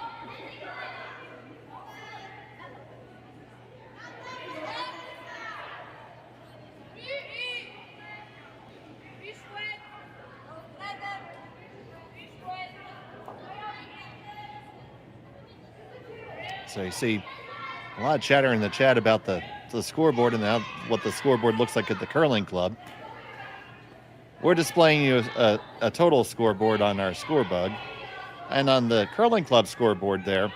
So you see a lot of chatter in the chat about the scoreboard and now what the scoreboard looks like at the curling club. We're displaying you a total scoreboard on our scorebug. And on the curling club scoreboard there,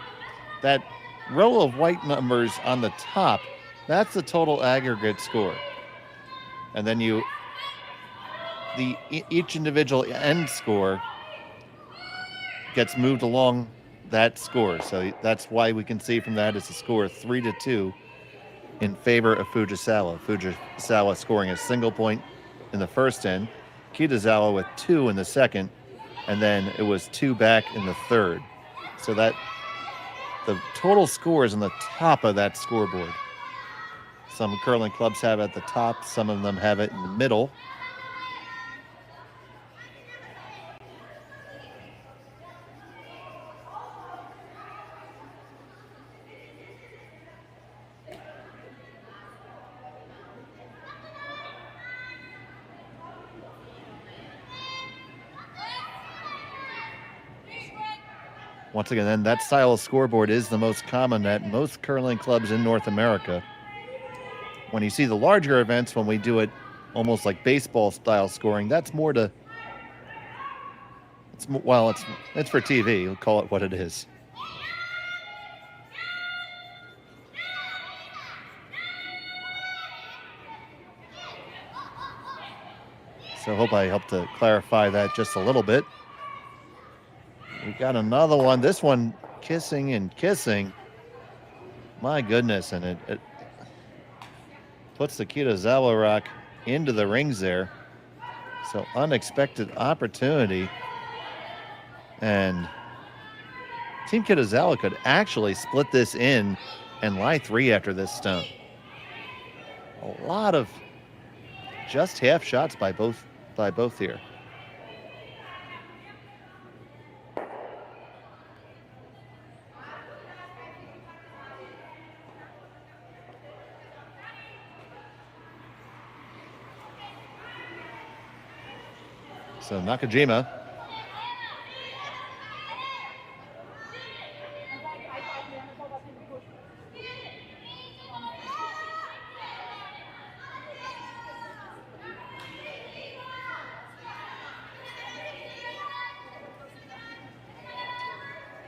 that row of white numbers on the top, that's the total aggregate score. And then each individual end score gets moved along that score. So that's why we can see from that it's a score 3-2 in favor of Fujisawa. Fujisawa scoring a single point in the first end, Kitazawa with 2 in the second, and then it was 2 back in the third. So that the total score is on the top of that scoreboard. Some curling clubs have it at the top, some of them have it in the middle. Once again, then that style of scoreboard is the most common at most curling clubs in North America. When you see the larger events, when we do it almost like baseball style scoring, that's more to, it's for TV. We'll call it what it is. So I hope I helped to clarify that just a little bit. We got another one. This one kissing and kissing. My goodness, and it puts the Kitazawa rock into the rings there. So unexpected opportunity. And Team Kitazawa could actually split this in and lie 3 after this stone. A lot of just half shots by both here. So Nakajima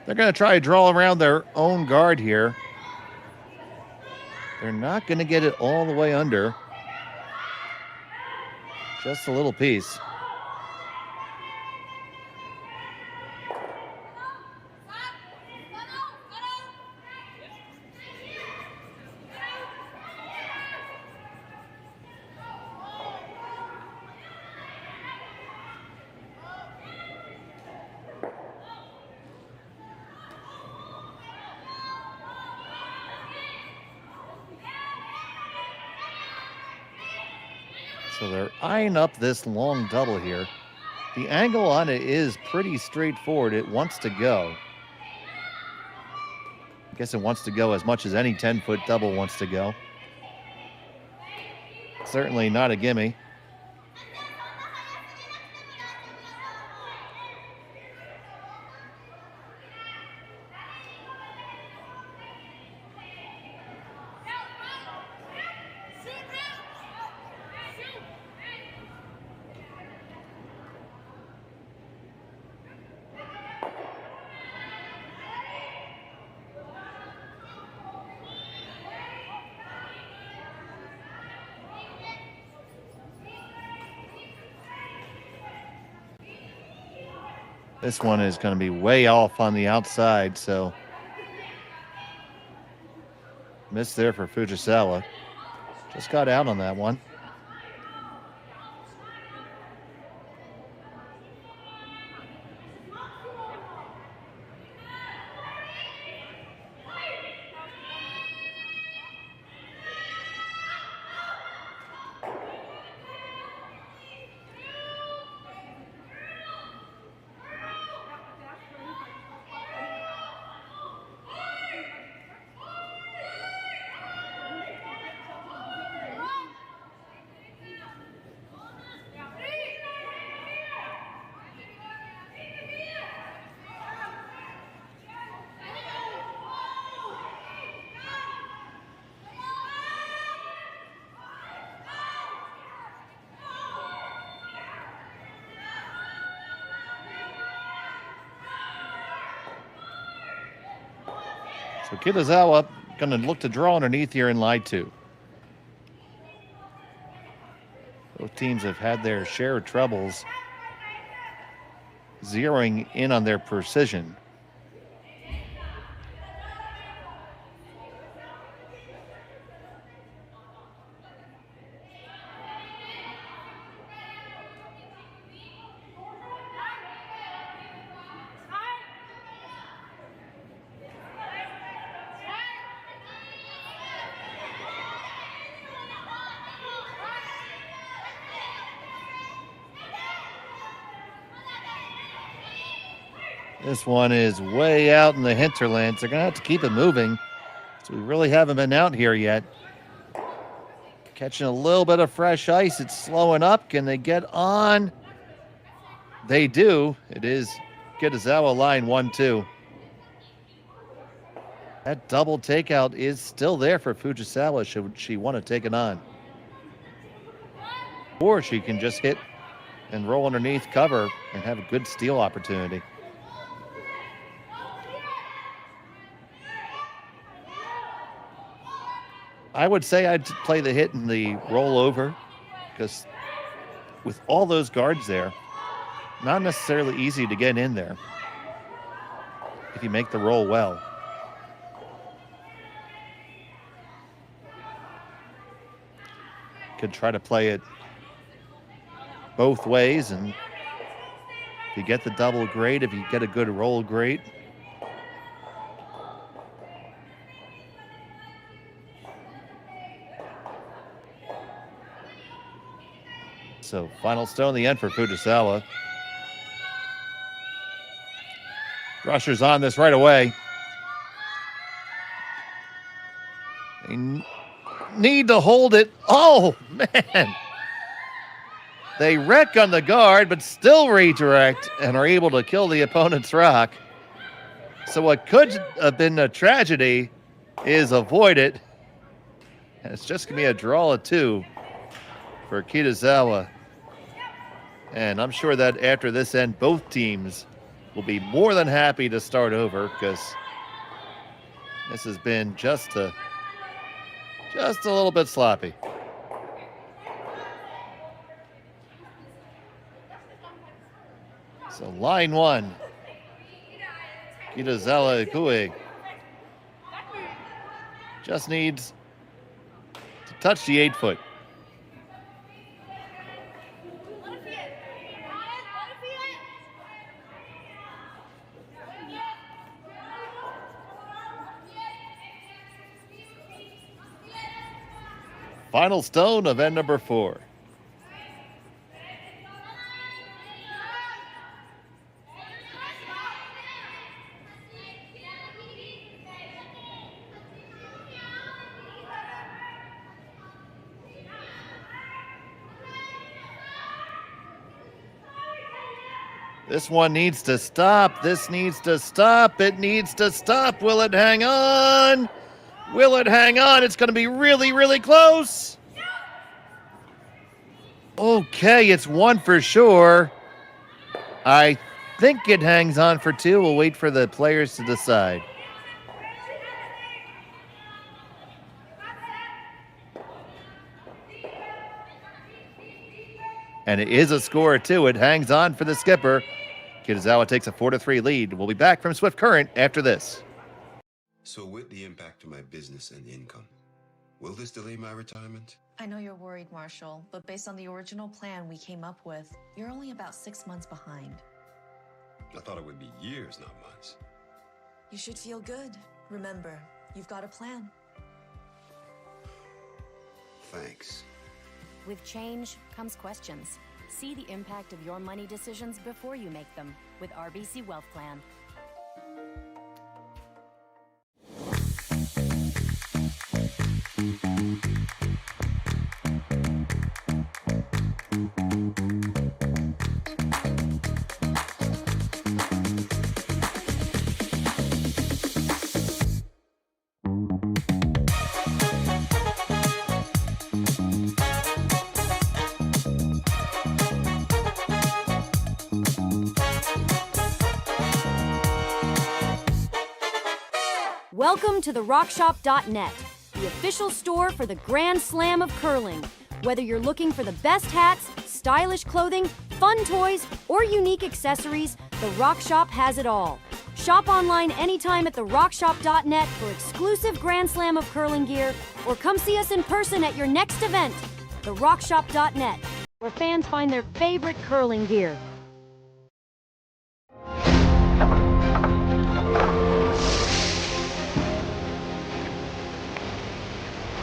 they're going to try to draw around their own guard here. They're not going to get it all the way under. Just a little piece. So they're eyeing up this long double here. The angle on it is pretty straightforward. It wants to go. I guess it wants to go as much as any 10-foot double wants to go. Certainly not a gimme. This one is going to be way off on the outside, so miss there for Fujisawa. Just got out on that one. So Kitazawa going to look to draw underneath here in line 2. Both teams have had their share of troubles zeroing in on their precision. This one is way out in the hinterlands. They're going to have to keep it moving. So we really haven't been out here yet. Catching a little bit of fresh ice. It's slowing up. Can they get on? They do. It is Kitazawa line 1-2. That double takeout is still there for Fujisawa should she want to take it on. Or she can just hit and roll underneath cover and have a good steal opportunity. I would say I'd play the hit and the roll over because with all those guards there, not necessarily easy to get in there if you make the roll well. Could try to play it both ways, and if you get the double, great. If you get a good roll, great. So final stone in the end for Fujisawa. Rushers on this right away. They need to hold it. Oh, man. They wreck on the guard, but still redirect and are able to kill the opponent's rock. So what could have been a tragedy is avoided. And it's just going to be a draw of 2 for Kitazawa. And I'm sure that after this end, both teams will be more than happy to start over because this has been just a little bit sloppy. So line 1, Kitazawa Ikue just needs to touch the 8-foot. Final stone of end number 4. This one needs to stop. This needs to stop. It needs to stop. Will it hang on? Will it hang on? It's going to be really, really close. Okay, it's 1 for sure. I think it hangs on for 2. We'll wait for the players to decide. And it is a score of 2. It hangs on for the skipper. Kitazawa takes a 4-3 lead. We'll be back from Swift Current after this. So with the impact to my business and income, will this delay my retirement? I know you're worried, Marshall, but based on the original plan we came up with, you're only about 6 months behind. I thought it would be years, not months. You should feel good. Remember, you've got a plan. Thanks. With change comes questions. See the impact of your money decisions before you make them with RBC Wealth Plan. Welcome to the RockShop.net, the official store for the Grand Slam of curling. Whether you're looking for the best hats, stylish clothing, fun toys, or unique accessories, the Rock Shop has it all. Shop online anytime at therockshop.net for exclusive Grand Slam of curling gear, or come see us in person at your next event. Therockshop.net, where fans find their favorite curling gear.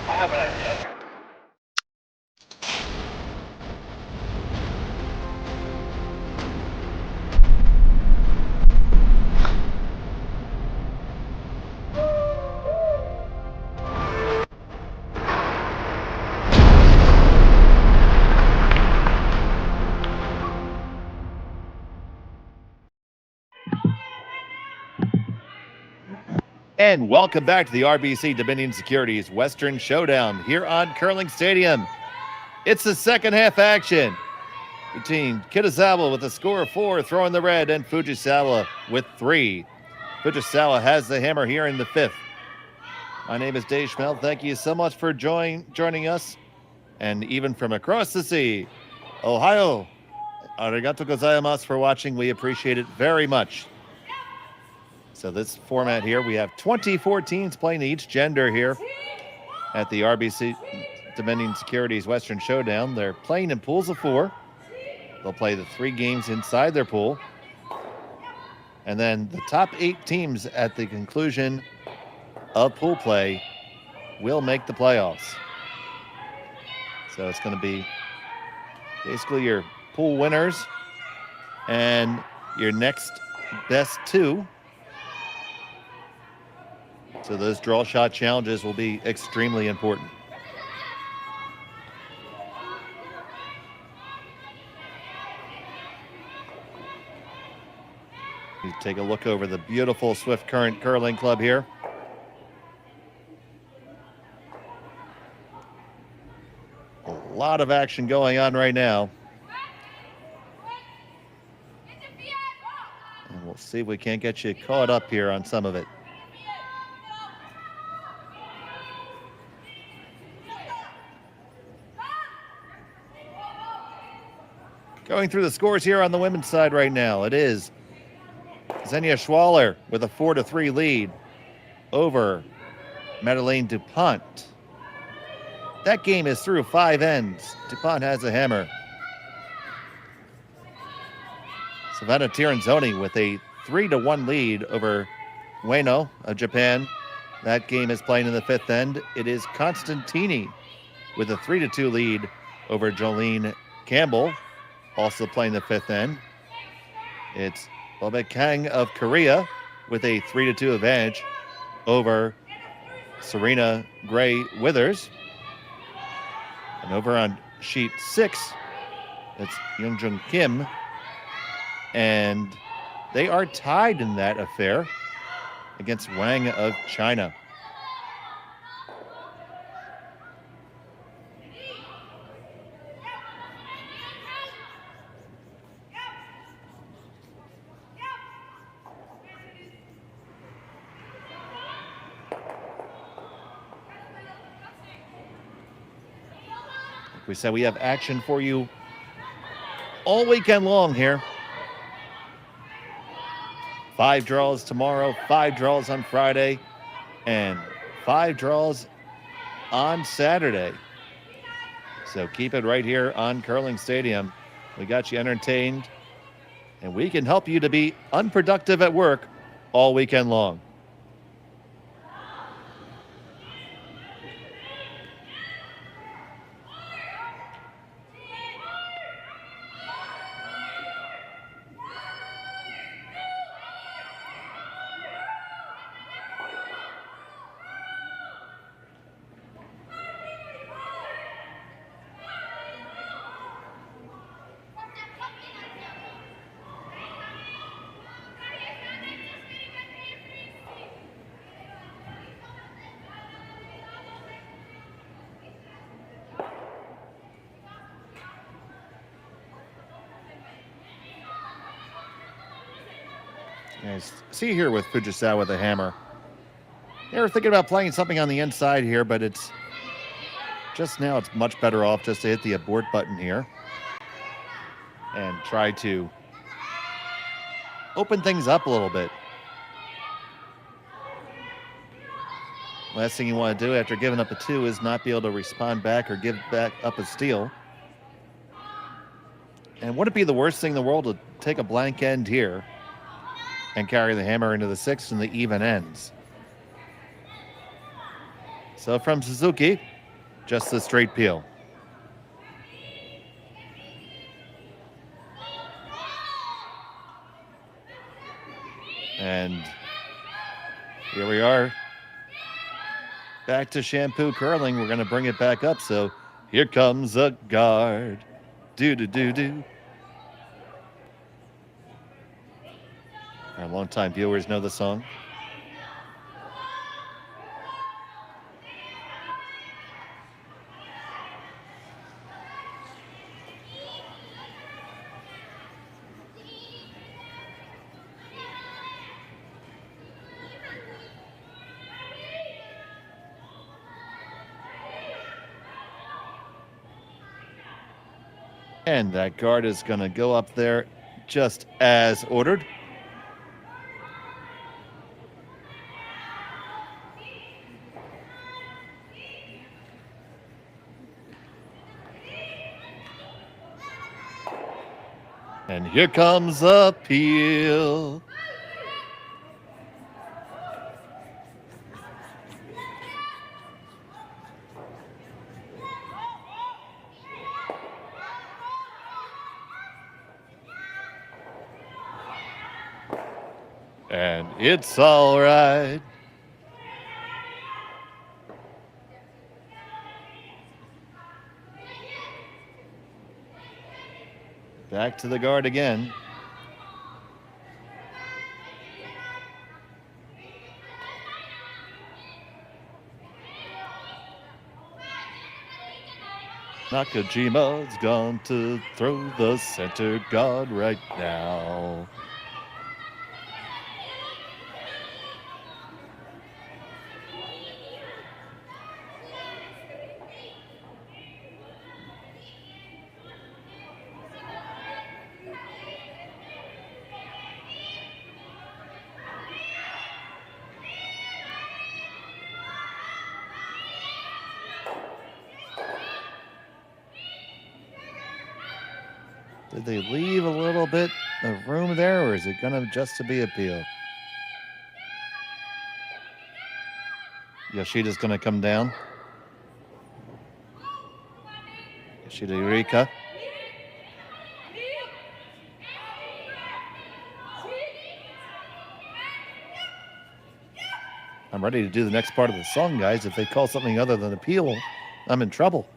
I have an idea. And welcome back to the RBC Dominion Securities Western Showdown here on Curling Stadium. It's the second half action between Kitazawa with a score of 4, throwing the red, and Fujisawa with 3. Fujisawa has the hammer here in the 5th. My name is Dave Schmel. Thank you so much for joining us. And even from across the sea, Ohio, arigato gozaimasu for watching. We appreciate it very much. So this format here, we have 24 teams playing each gender here at the RBC Dominion Securities Western Showdown. They're playing in pools of 4. They'll play the 3 games inside their pool. And then the top 8 teams at the conclusion of pool play will make the playoffs. So it's going to be basically your pool winners and your next best 2. So those draw shot challenges will be extremely important. You take a look over the beautiful Swift Current Curling Club here. A lot of action going on right now. And we'll see if we can't get you caught up here on some of it. Going through the scores here on the women's side right now, it is Xenia Schwaller with a 4-3 lead over Madeleine DuPont. That game is through 5 ends. DuPont has a hammer. Savannah Tiranzoni with a 3-1 lead over Ueno of Japan. That game is playing in the 5th end. It is Constantini with a 3-2 lead over Jolene Campbell, also playing the 5th end. It's Bobek Kang of Korea with a 3-2 advantage over Serena Gray Withers. And over on sheet 6, it's Youngjung Kim. And they are tied in that affair against Wang of China. Like we said, we have action for you all weekend long here. 5 draws tomorrow, 5 draws on Friday, and 5 draws on Saturday. So keep it right here on Curling Stadium. We got you entertained, and we can help you to be unproductive at work all weekend long. As see here with Fujisawa with the hammer. They were thinking about playing something on the inside here, but it's just now it's much better off just to hit the abort button here and try to open things up a little bit. Last thing you want to do after giving up a 2 is not be able to respond back or give back up a steal. And would it be the worst thing in the world to take a blank end here and carry the hammer into the 6 and the even ends? So from Suzuki, just the straight peel. And here we are. Back to shampoo curling. We're going to bring it back up. So here comes a guard. Do-do-do-do. Our longtime viewers know the song. And that guard is going to go up there just as ordered. And here comes a peel. And it's all right. Back to the guard again. Nakajima's gone to throw the center guard right now. Did they leave a little bit of room there, or is it going to just to be a peel? Yoshida's going to come down. Yoshida Eureka. I'm ready to do the next part of the song, guys. If they call something other than a peel, I'm in trouble.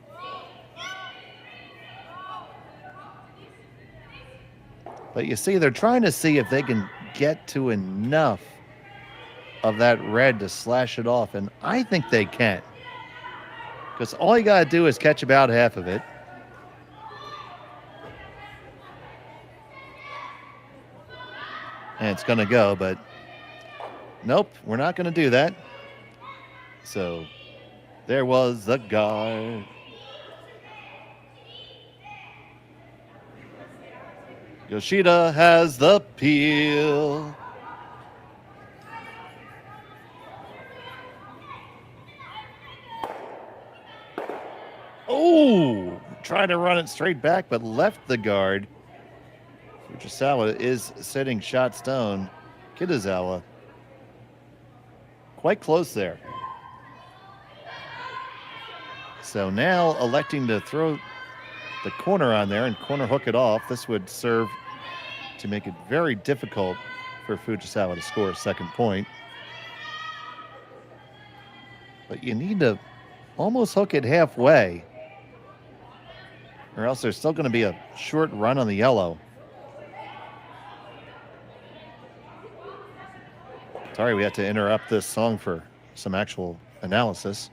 But you see, they're trying to see if they can get to enough of that red to slash it off, and I think they can. Because all you got to do is catch about half of it. And it's going to go, but nope, we're not going to do that. So there was the guard. Yoshida has the peel. Oh, tried to run it straight back, but left the guard. Fujisawa is sitting shot stone. Kitazawa quite close there. So now electing to throw the corner on there and corner hook it off. This would serve to make it very difficult for Fujisawa to score a second point. But you need to almost hook it halfway, or else there's still going to be a short run on the yellow. Sorry, we had to interrupt this song for some actual analysis.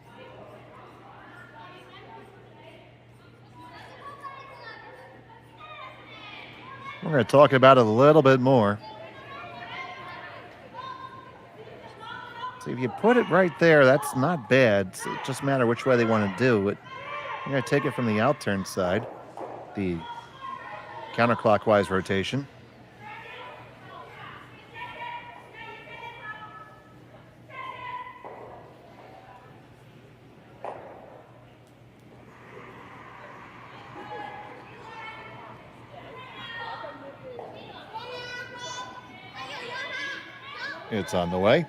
We're going to talk about it a little bit more. So if you put it right there, that's not bad. It's just a matter which way they want to do it. I'm going to take it from the outturn side, the counterclockwise rotation. It's on the way.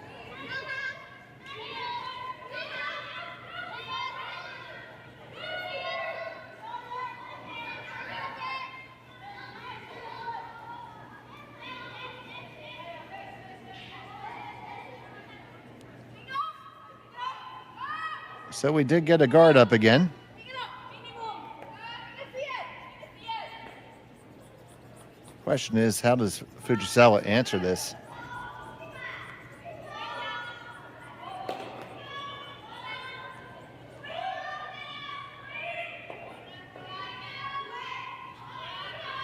So we did get a guard up again. Question is, how does Fujisawa answer this?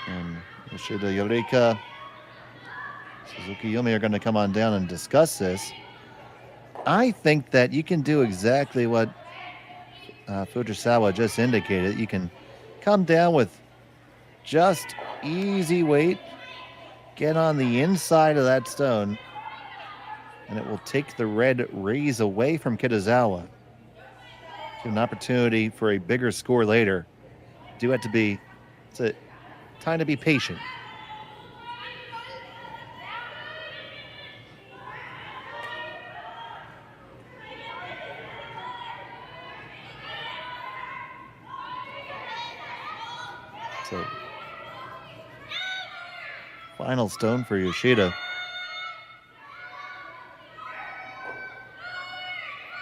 And Yoshida Yorika, Suzuki Yumi are going to come on down and discuss this. I think that you can do exactly what Fujisawa just indicated. You can come down with just easy weight, get on the inside of that stone, and it will take the red raise away from Kitazawa. Give an opportunity for a bigger score later. Do have to be, it's a time to be patient. So, final stone for Yoshida.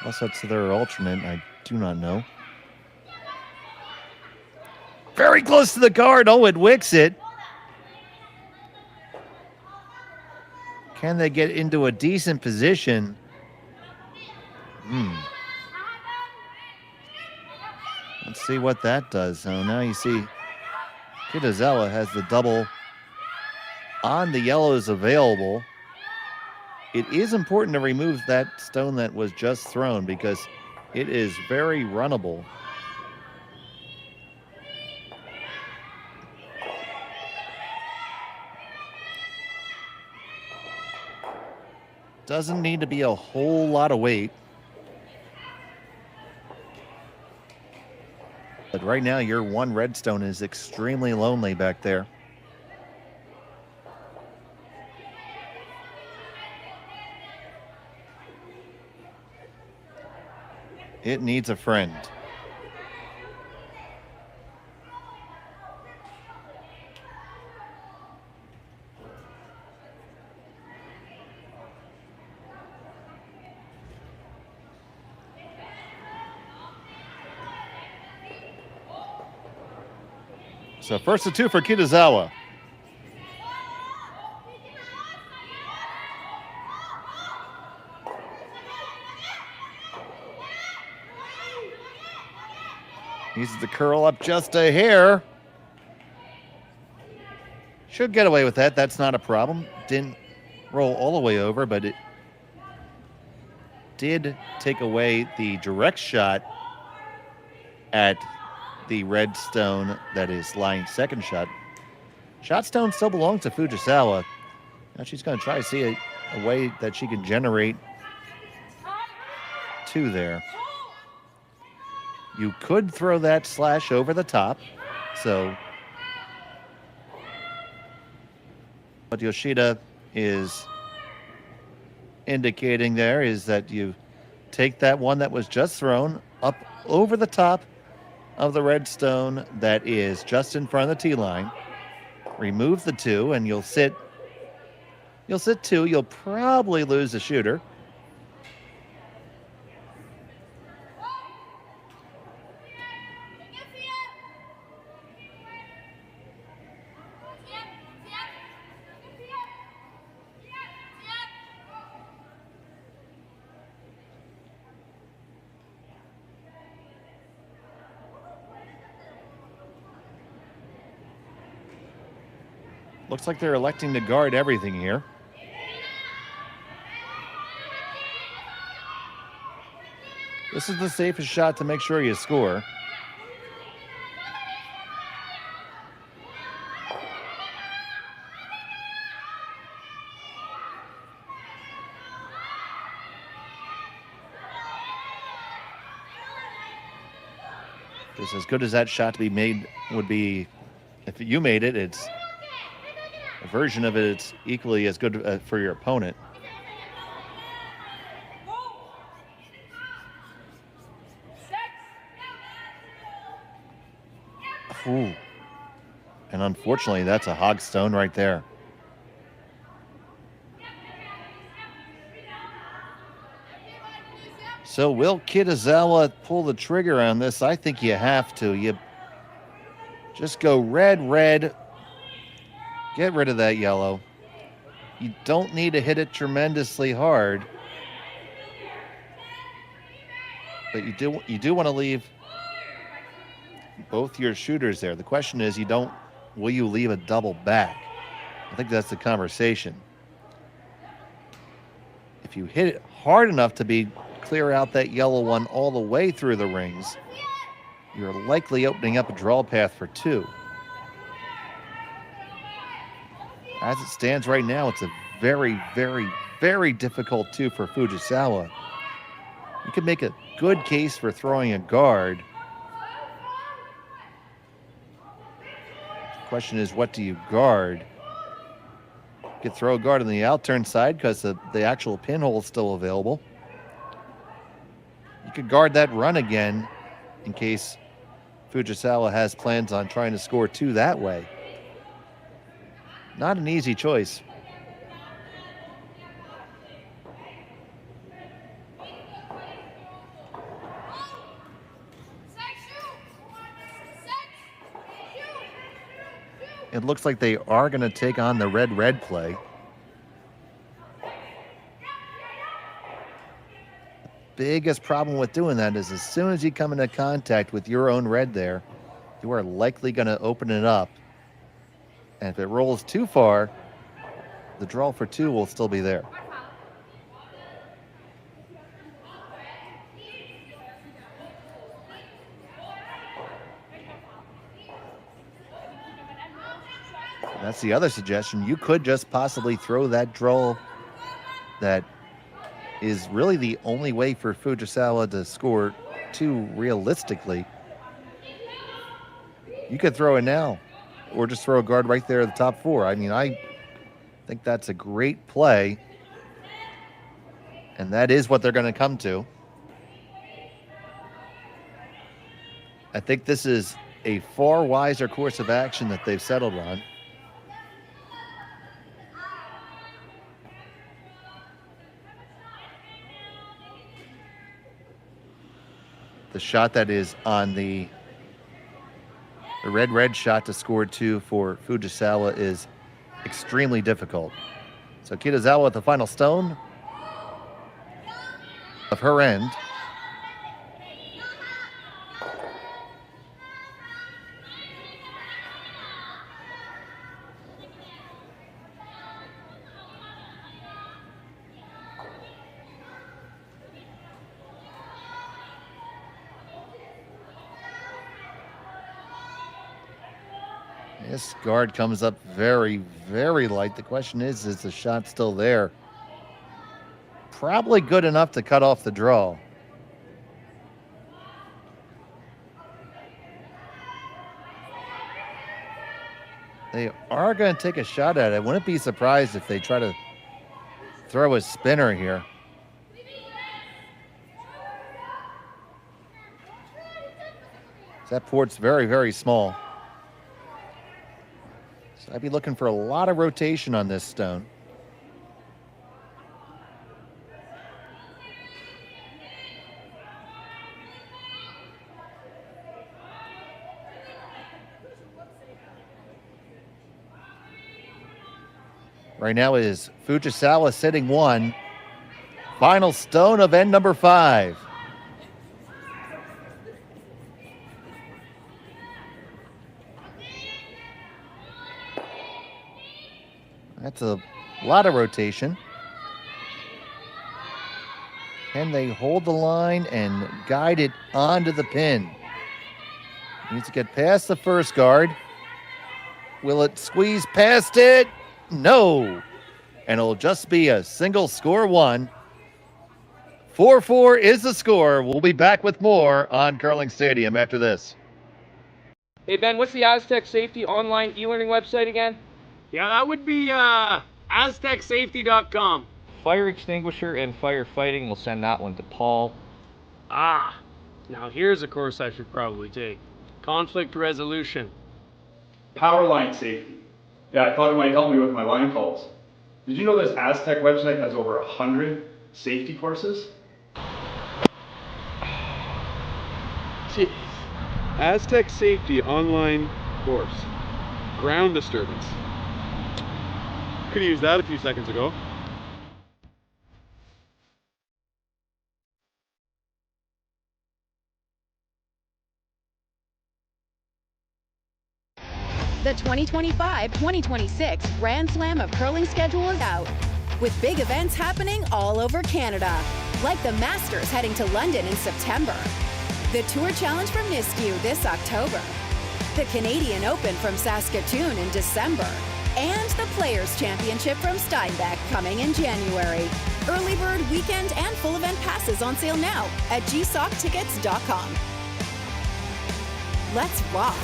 Unless that's their alternate, I do not know. Very close to the guard. Oh, it wicks it. Can they get into a decent position? Let's see what that does. So now you see Kitazawa has the double on the yellows available. It is important to remove that stone that was just thrown because it is very runnable. Doesn't need to be a whole lot of weight. But right now, your one redstone is extremely lonely back there. It needs a friend. So first of two for Kitazawa. Needs to curl up just a hair. Should get away with that. That's not a problem. Didn't roll all the way over, but it did take away the direct shot at the red stone that is lying second shot. Shot stone still belongs to Fujisawa. Now she's going to try to see a way that she can generate two there. You could throw that slash over the top. So what Yoshida is indicating there is that you take that one that was just thrown up over the top of the red stone that is just in front of the T-line. Remove the two and you'll sit two. You'll probably lose the shooter. Looks like they're electing to guard everything here. This is the safest shot to make sure you score. Just as good as that shot to be made would be, if you made it, it's a version of it. It's equally as good for your opponent. Ooh. And unfortunately, that's a hog stone right there. So will Kitazawa pull the trigger on this? I think you have to. You just go red, red. Get rid of that yellow. You don't need to hit it tremendously hard. But you do want to leave both your shooters there. The question is, will you leave a double back? I think that's the conversation. If you hit it hard enough to clear out that yellow one all the way through the rings, you're likely opening up a draw path for two. As it stands right now, it's a very, very, very difficult two for Fujisawa. You could make a good case for throwing a guard. The question is, what do you guard? You could throw a guard on the outturn side because the actual pinhole is still available. You could guard that run again in case Fujisawa has plans on trying to score two that way. Not an easy choice. It looks like they are going to take on the red-red play. Biggest problem with doing that is as soon as you come into contact with your own red there, you are likely going to open it up. And if it rolls too far, the draw for two will still be there. That's the other suggestion. You could just possibly throw that draw that is really the only way for Fujisawa to score two realistically. You could throw it now, or just throw a guard right there at the top four. I mean, I think that's a great play, and that is what they're going to come to. I think this is a far wiser course of action that they've settled on. The shot that is on the red-red shot to score two for Fujisawa is extremely difficult. So Kitazawa at the final stone of her end. This guard comes up very, very light. The question is the shot still there? Probably good enough to cut off the draw. They are going to take a shot at it. I wouldn't be surprised if they try to throw a spinner here. That port's very, very small. I'd be looking for a lot of rotation on this stone. Right now is Fujisawa sitting one. Final stone of end number 5. That's a lot of rotation. Can they hold the line and guide it onto the pin? Needs to get past the first guard. Will it squeeze past it? No. And it'll just be a single score one. 4-4 is the score. We'll be back with more on Curling Stadium after this. Hey Ben, what's the Aztec Safety online e-learning website again? Yeah, that would be aztecsafety.com. Fire extinguisher and firefighting, we'll send that one to Paul. Now here's a course I should probably take. Conflict resolution. Power line safety. Yeah, I thought it might help me with my line calls. Did you know this Aztec website has over 100 safety courses? Jeez. Aztec Safety online course. Ground disturbance. Could have used that a few seconds ago. The 2025-2026 Grand Slam of Curling schedule is out, with big events happening all over Canada, like the Masters heading to London in September, the Tour Challenge from Nisku this October, the Canadian Open from Saskatchewan in December, and the Players' Championship from Steinbeck coming in January. Early bird weekend and full event passes on sale now at gsoctickets.com. Let's rock!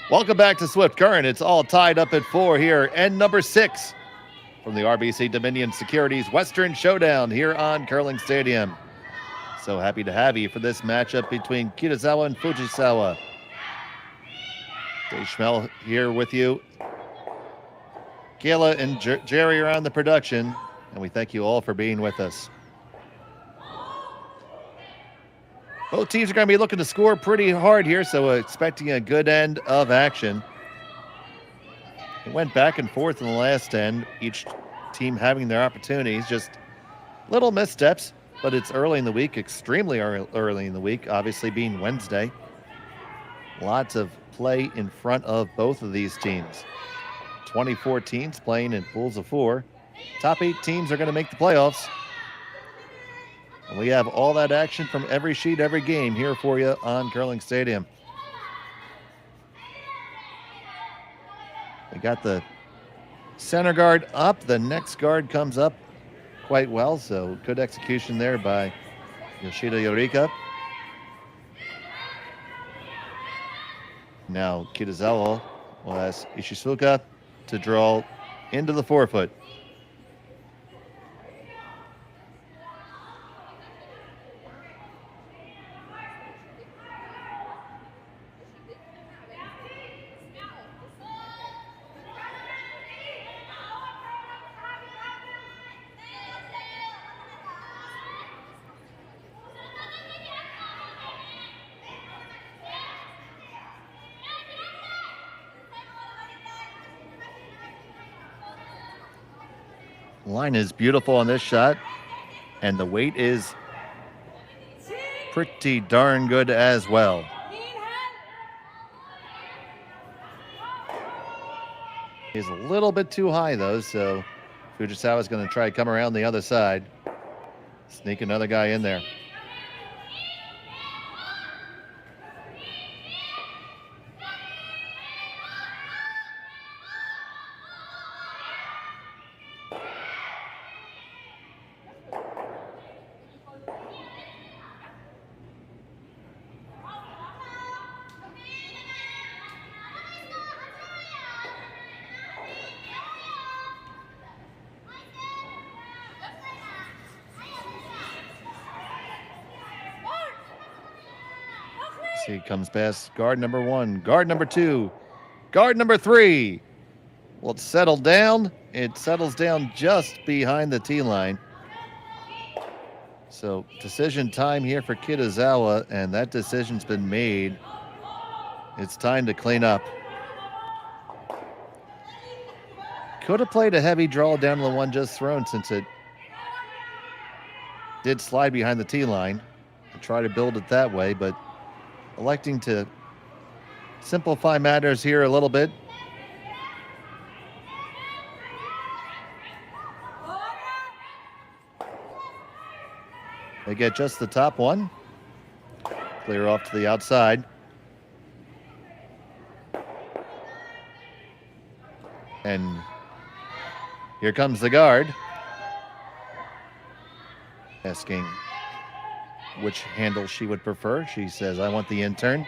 Welcome back to Swift Current. It's all tied up at 4 here. End number 6 from the RBC Dominion Securities Western Showdown here on Curling Stadium. So happy to have you for this matchup between Kitazawa and Fujisawa. Dave Schmel here with you. Kayla and Jerry are on the production, and we thank you all for being with us. Both teams are going to be looking to score pretty hard here, so expecting a good end of action. It went back and forth in the last end, each team having their opportunities, just little missteps, but it's early in the week, extremely early in the week, obviously being Wednesday. Lots of play in front of both of these teams. 24 teams playing in pools of 4. Top 8 teams are going to make the playoffs. And we have all that action from every sheet, every game here for you on Curling Stadium. We got the center guard up. The next guard comes up quite well, so good execution there by Yoshida Yorika. Now Kitazawa will ask Ishisuka to draw into the 4-foot. Line is beautiful on this shot, and the weight is pretty darn good as well. He's a little bit too high though, so Fujisawa is going to try to come around the other side, sneak another guy in there. See, comes past guard number 1, guard number 2, guard number 3. Well, it's settled down. It settles down just behind the tee line. So decision time here for Kitazawa, and that decision's been made. It's time to clean up. Could have played a heavy draw down to the one just thrown, since it did slide behind the tee line and try to build it that way, but electing to simplify matters here a little bit. They get just the top one. Clear off to the outside. And here comes the guard, asking which handle she would prefer. She says, I want the intern.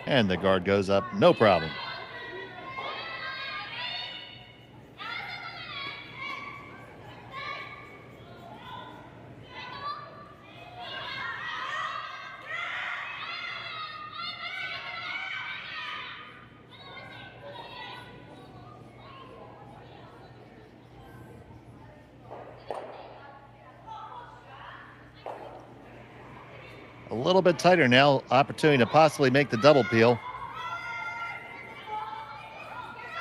And the guard goes up, no problem. A little bit tighter now. Opportunity to possibly make the double peel.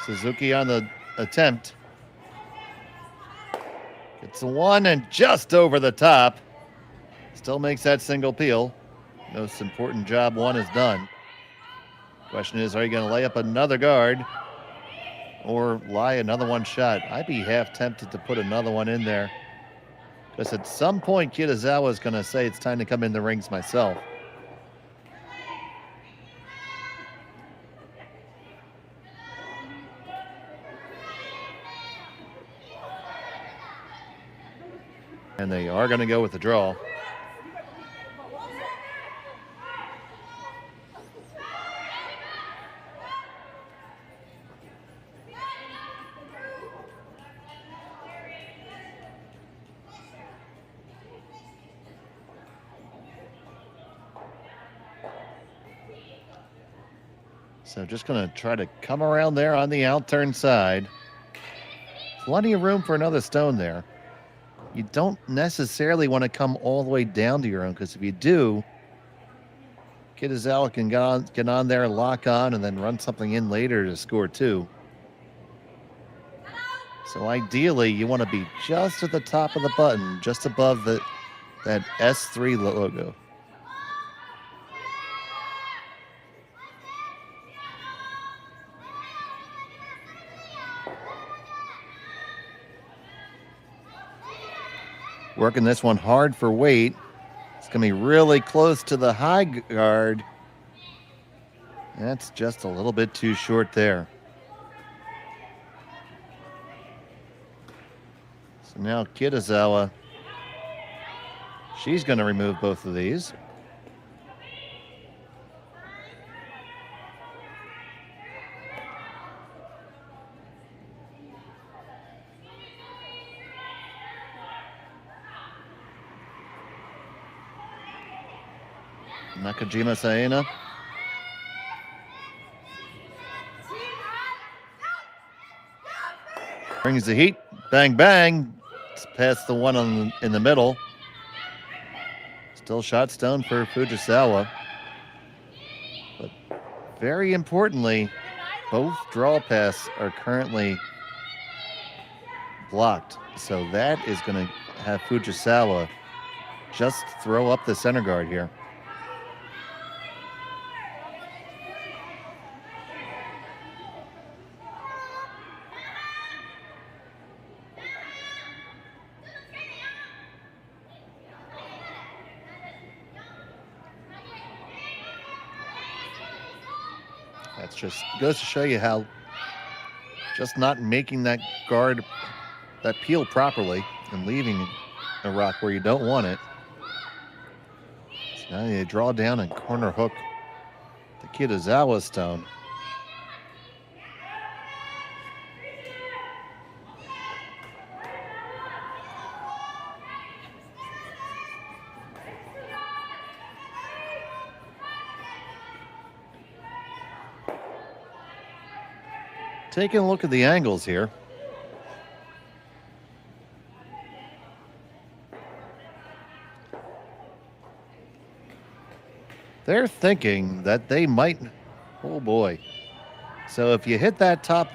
Suzuki on the attempt. Gets the one and just over the top. Still makes that single peel. Most important job one is done. Question is, are you going to lay up another guard or lie another one shot? I'd be half tempted to put another one in there, because at some point, Kitazawa is going to say it's time to come in the rings myself. And they are going to go with the draw. So just going to try to come around there on the out-turn side. Plenty of room for another stone there. You don't necessarily want to come all the way down to your own, because if you do, Kitazawa can get on there, lock on, and then run something in later to score two. So ideally, you want to be just at the top of the button, just above that S3 logo. Working this one hard for weight. It's going to be really close to the high guard. That's just a little bit too short there. So now Kitazawa, she's going to remove both of these. Nakajima Saena. Brings the heat. Bang, bang. It's past the one in the middle. Still shot stone for Fujisawa. But very importantly, both draw paths are currently blocked. So that is going to have Fujisawa just throw up the center guard here. Just goes to show you how just not making that guard, that peel properly and leaving a rock where you don't want it. So now you draw down and corner hook the Kitazawa stone. Taking a look at the angles here. They're thinking that they might, oh boy. So if you hit that top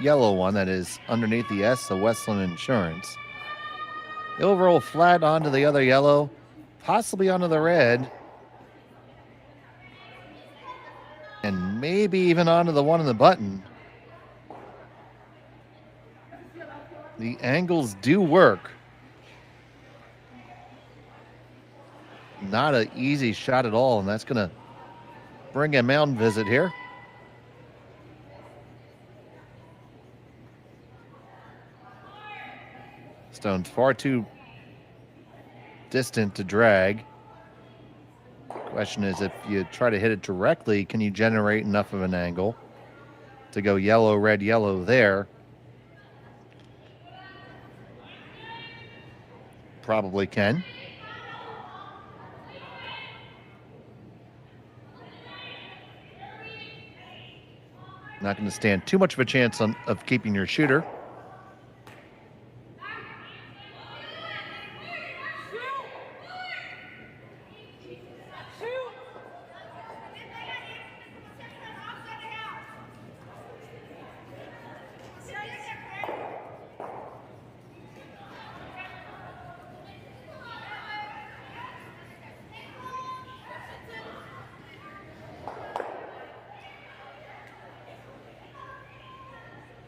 yellow one that is underneath the S, the Westland Insurance, it'll roll flat onto the other yellow, possibly onto the red, and maybe even onto the one in the button. The angles do work. Not an easy shot at all, and that's going to bring a mound visit here. Stone's far too distant to drag. Question is, if you try to hit it directly, can you generate enough of an angle to go yellow, red, yellow there? Probably can. Not going to stand too much of a chance of keeping your shooter.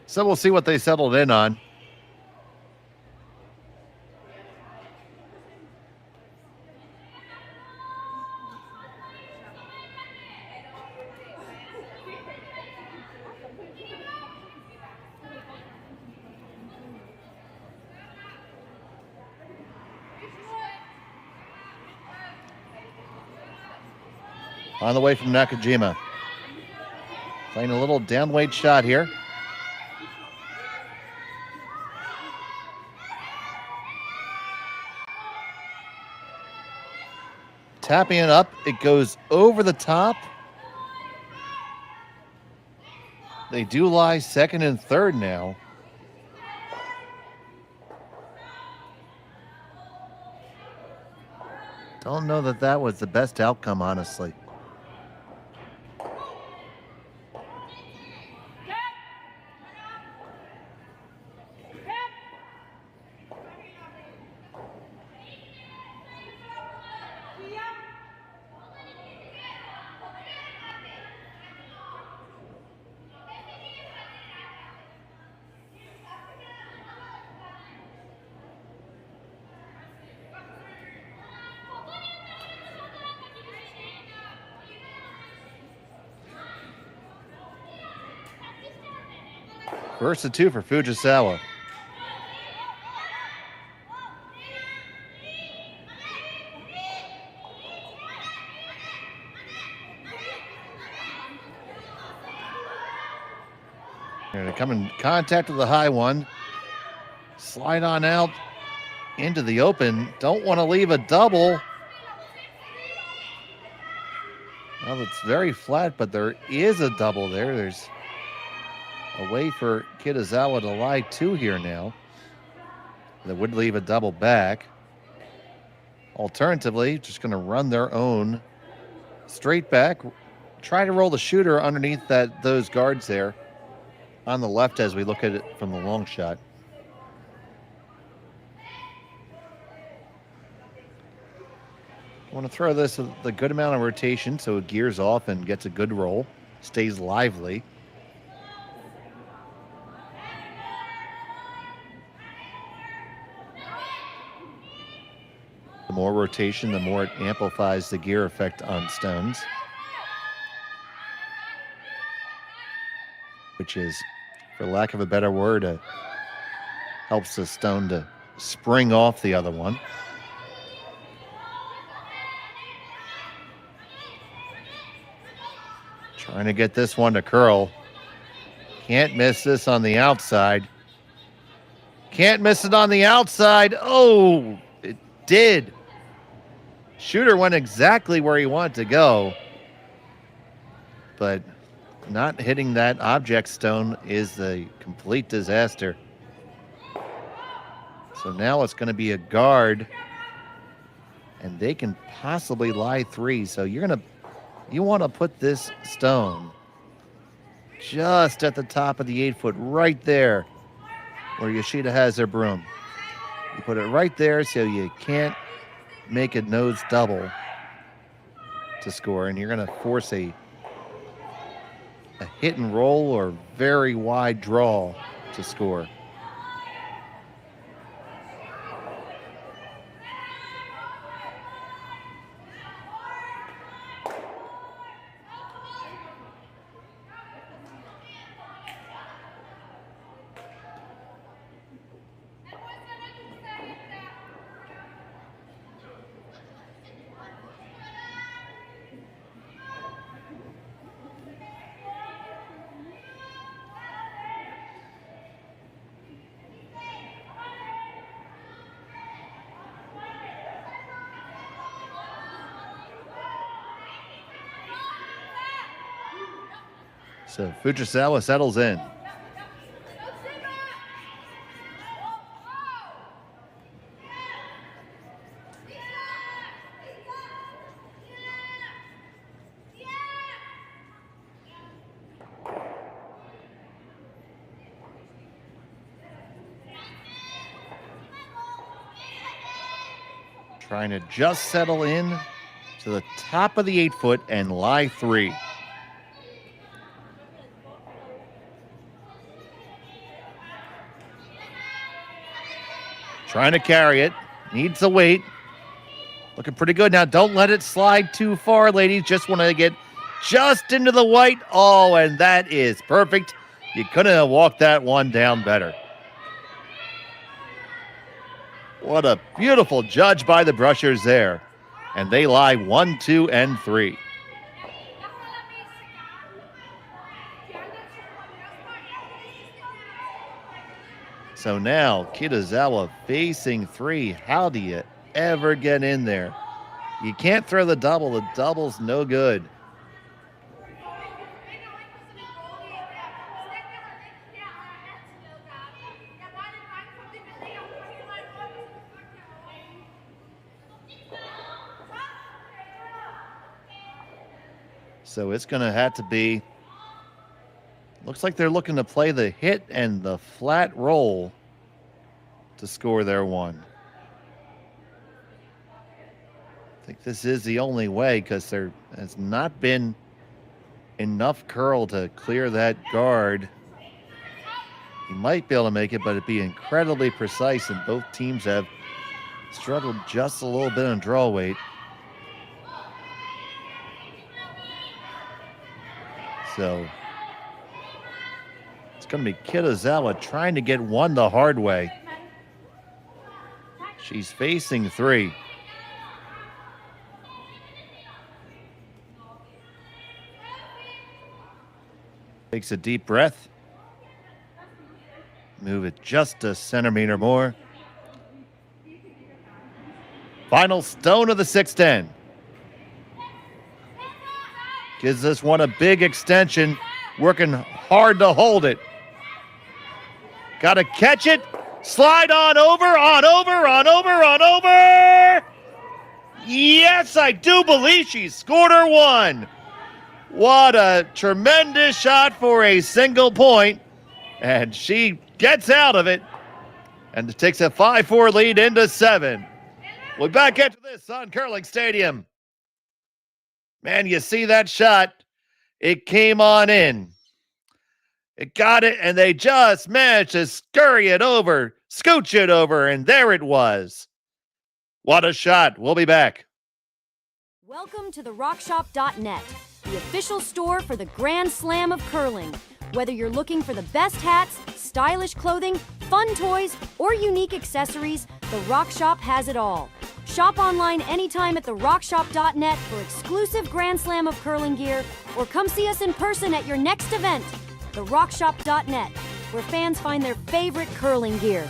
So we'll see what they settled in on. On the way from Nakajima. Playing a little downweight shot here. Tapping it up, it goes over the top. They do lie second and third now. Don't know that that was the best outcome, honestly. First and two for Fujisawa. They're going to come in contact with the high one. Slide on out into the open. Don't want to leave a double. Well, it's very flat, but there is a double there. There's a way for Kitazawa to lie two here now. That would leave a double back. Alternatively, just going to run their own straight back. Try to roll the shooter underneath those guards there on the left as we look at it from the long shot. I want to throw this with a good amount of rotation so it gears off and gets a good roll, stays lively. The more rotation, the more it amplifies the gear effect on stones. which is, for lack of a better word, helps the stone to spring off the other one. Trying to get this one to curl. Can't miss this on the outside. Can't miss it on the outside. Oh, it did. Shooter went exactly where he wanted to go. But not hitting that object stone is a complete disaster. So now it's going to be a guard. And they can possibly lie 3. So you want to put this stone just at the top of the 8-foot, right there where Yoshida has their broom. You put it right there so you can't make it nose double to score, and you're going to force a hit and roll or very wide draw to score. So Fujisawa settles in. Trying to just settle in to the top of the 8-foot and lie 3. Trying to carry it. Needs the weight. Looking pretty good. Now, don't let it slide too far, ladies. Just want to get just into the white. Oh, and that is perfect. You couldn't have walked that one down better. What a beautiful judge by the brushers there. And they lie 1, 2, and 3. So now, Kitazawa facing 3. How do you ever get in there? You can't throw the double. The double's no good. So it's going to have to be... Looks like they're looking to play the hit and the flat roll to score their 1. I think this is the only way because there has not been enough curl to clear that guard. He might be able to make it, but it'd be incredibly precise, and both teams have struggled just a little bit on draw weight. So... it's going to be Kitazawa trying to get 1 the hard way. She's facing 3. Takes a deep breath. Move it just a centimeter more. Final stone of the 610. Gives this one a big extension. Working hard to hold it. Got to catch it. Slide on over, on over, on over, on over. Yes, I do believe she scored her 1. What a tremendous shot for a single point. And she gets out of it and takes a 5-4 lead into 7. We'll be back after this on Curling Stadium. Man, you see that shot? It came on in. It got it, and they just managed to scurry it over, scooch it over, and there it was. What a shot. We'll be back. Welcome to the RockShop.net, the the official store for the Grand Slam of Curling. Whether you're looking for the best hats, stylish clothing, fun toys, or unique accessories, the Rock Shop has it all. Shop online anytime at therockshop.net for exclusive Grand Slam of Curling gear, or come see us in person at your next event. Therockshop.net, where fans find their favorite curling gear.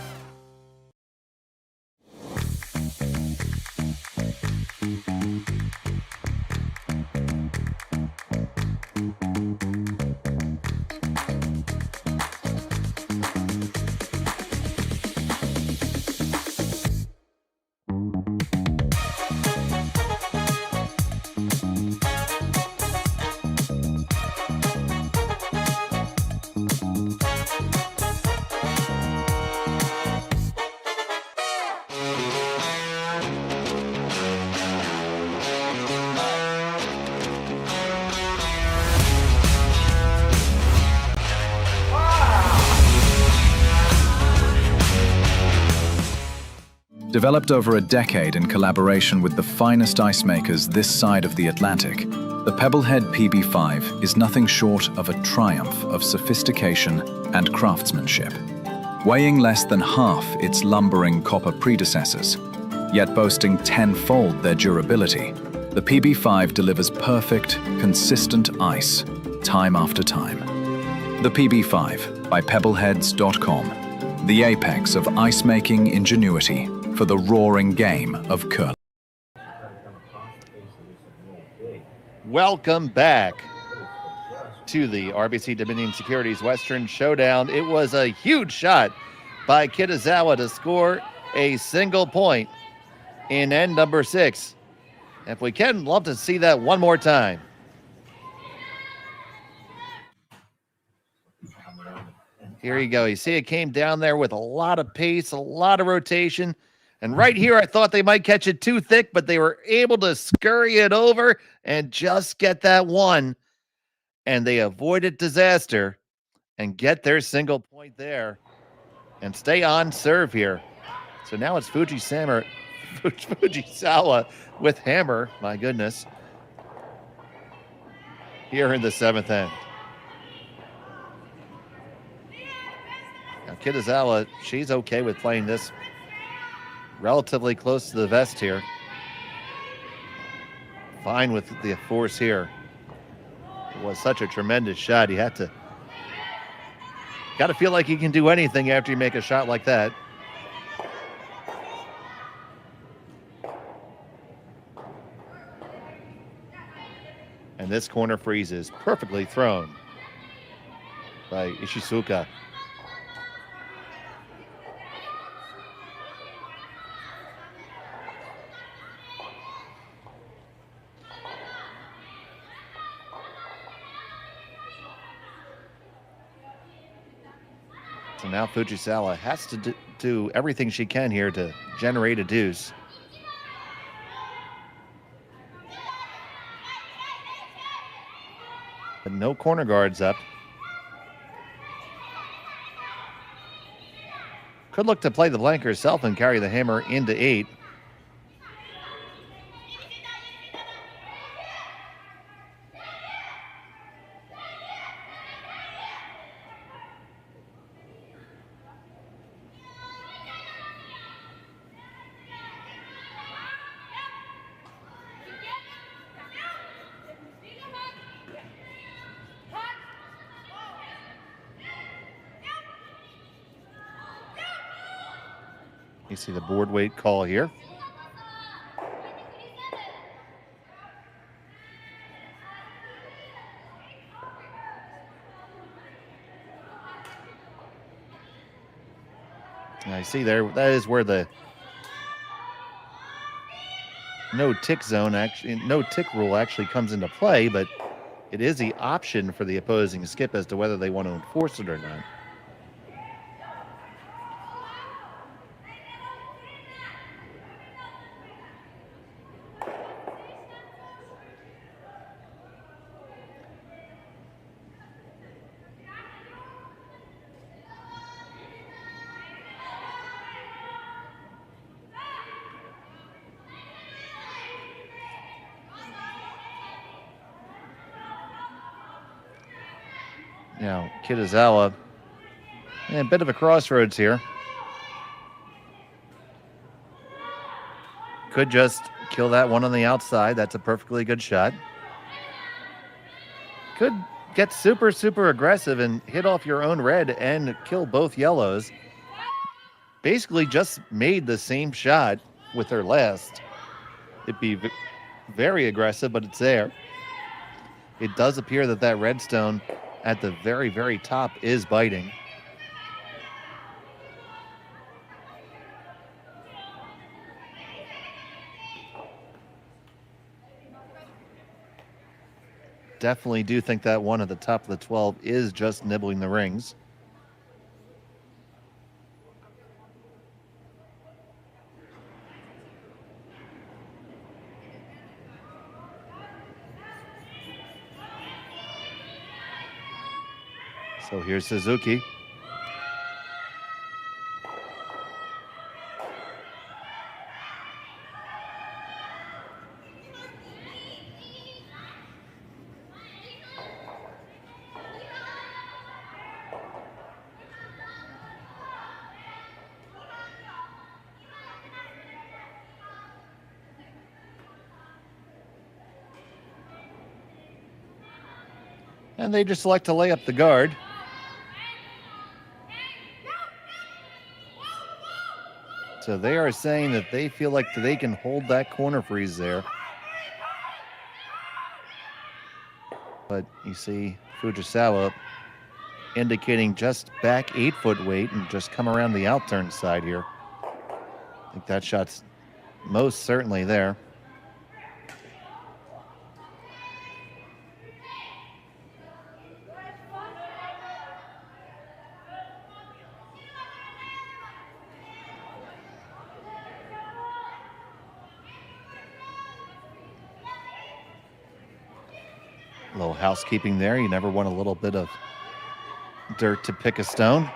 Developed over a decade in collaboration with the finest ice makers this side of the Atlantic, the Pebblehead PB5 is nothing short of a triumph of sophistication and craftsmanship. Weighing less than half its lumbering copper predecessors, yet boasting tenfold their durability, the PB5 delivers perfect, consistent ice, time after time. The PB5 by Pebbleheads.com, the apex of ice-making ingenuity for the roaring game of curling. Welcome back to the RBC Dominion Securities Western Showdown. It was a huge shot by Kitazawa to score a single point in end number 6. If we can, love to see that one more time. Here you go. You see it came down there with a lot of pace, a lot of rotation. And right here, I thought they might catch it too thick, but they were able to scurry it over and just get that one. And they avoided disaster and get their single point there and stay on serve here. So now it's Fujisawa with hammer. My goodness. Here in the 7th end. Now Kitazawa, she's okay with playing this relatively close to the vest here. Fine with the force here. It was such a tremendous shot. He had to, got to feel like he can do anything after you make a shot like that. And this corner freezes, perfectly thrown by Ishizuka. So now Fujisawa has to do everything she can here to generate a deuce. But no corner guards up. Could look to play the blank herself and carry the hammer into 8. You see the board weight call here. Now you see there, that is where the no tick zone actually, no tick rule actually comes into play, but it is the option for the opposing skip as to whether they want to enforce it or not. Now, Kitazawa, a bit of a crossroads here. Could just kill that one on the outside. That's a perfectly good shot. Could get super, super aggressive and hit off your own red and kill both yellows. Basically just made the same shot with her last. It'd be very aggressive, but it's there. It does appear that that redstone at the very, very top is biting. Definitely do think that one at the top of the 12 is just nibbling the rings. So here's Suzuki. And they just like to lay up the guard. So they are saying that they feel like they can hold that corner freeze there. But you see Fujisawa indicating just back 8-foot weight and just come around the outturn side here. I think that shot's most certainly there. A little housekeeping there. You never want a little bit of dirt to pick a stone.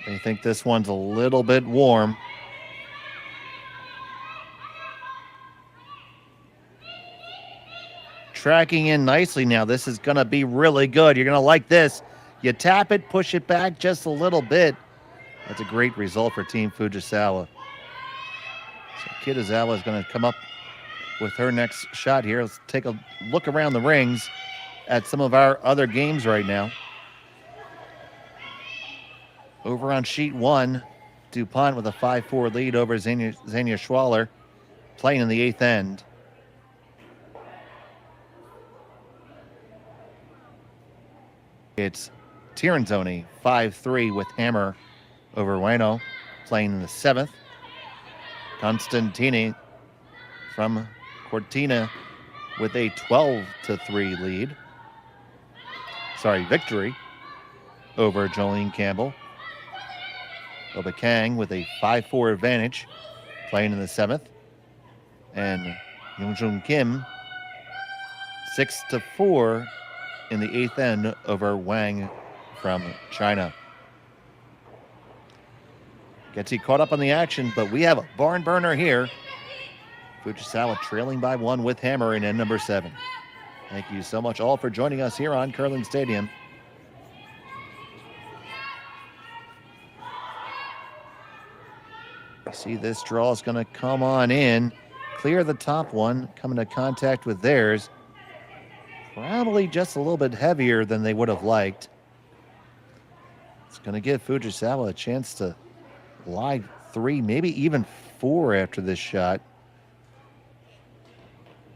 They think this one's a little bit warm. Tracking in nicely now. This is going to be really good. You're going to like this. You tap it, push it back just a little bit. That's a great result for Team Fujisawa. So Kitazawa is going to come up with her next shot here. Let's take a look around the rings at some of our other games right now. Over on sheet 1, DuPont with a 5-4 lead over Xenia Schwaller, playing in the 8th end. It's Tiranzoni 5-3 with Hammer over Ueno, playing in the 7th. Constantini from Cortina with a 12-3 lead. Victory over Jolene Campbell. Obakang with a 5-4 advantage, playing in the 7th. And Yongjun Kim 6-4 in the 8th end over Wang from China. Gets you caught up on the action, but we have a barn burner here. Fujisawa trailing by 1 with Hammer in end number 7. Thank you so much all for joining us here on Curling Stadium. You see this draw is going to come on in, clear the top one, come into contact with theirs. Probably just a little bit heavier than they would have liked. It's going to give Fujisawa a chance to lie 3, maybe even 4 after this shot.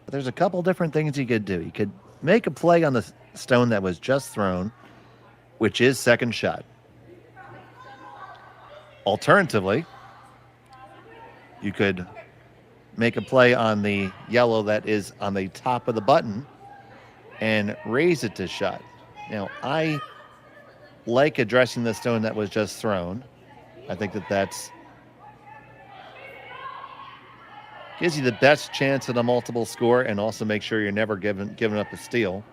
But there's a couple different things you could do. You could make a play on the stone that was just thrown, which is second shot. Alternatively, you could make a play on the yellow that is on the top of the button and raise it to shot. Now, I like addressing the stone that was just thrown. I think that's gives you the best chance at a multiple score and also make sure you're never giving up a steal.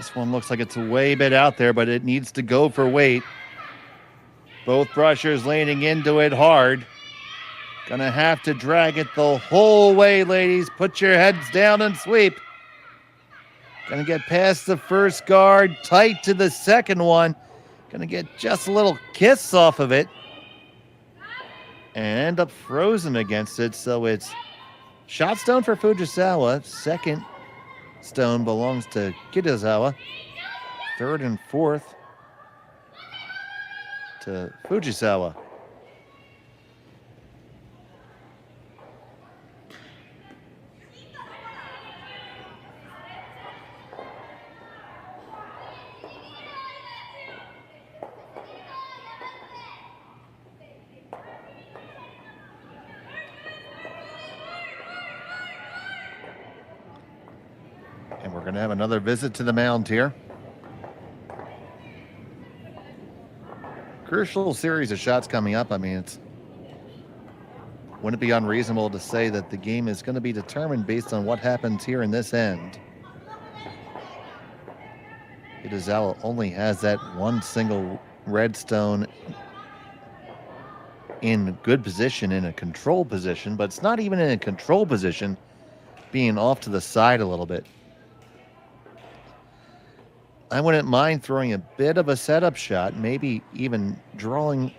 This one looks like it's way a bit out there, but it needs to go for weight. Both brushers leaning into it hard. Gonna have to drag it the whole way, ladies. Put your heads down and sweep. Gonna get past the first guard, tight to the second one. Gonna get just a little kiss off of it. And end up frozen against it, so it's shot stone for Fujisawa. Second stone belongs to Kitazawa. Third and fourth to Fujisawa. And we're going to have another visit to the mound here. Crucial series of shots coming up. I mean, wouldn't it be unreasonable to say that the game is going to be determined based on what happens here in this end? Kitazawa only has that one single red stone in good position, in a control position, but it's not even in a control position, being off to the side a little bit. I wouldn't mind throwing a bit of a setup shot, maybe even drawing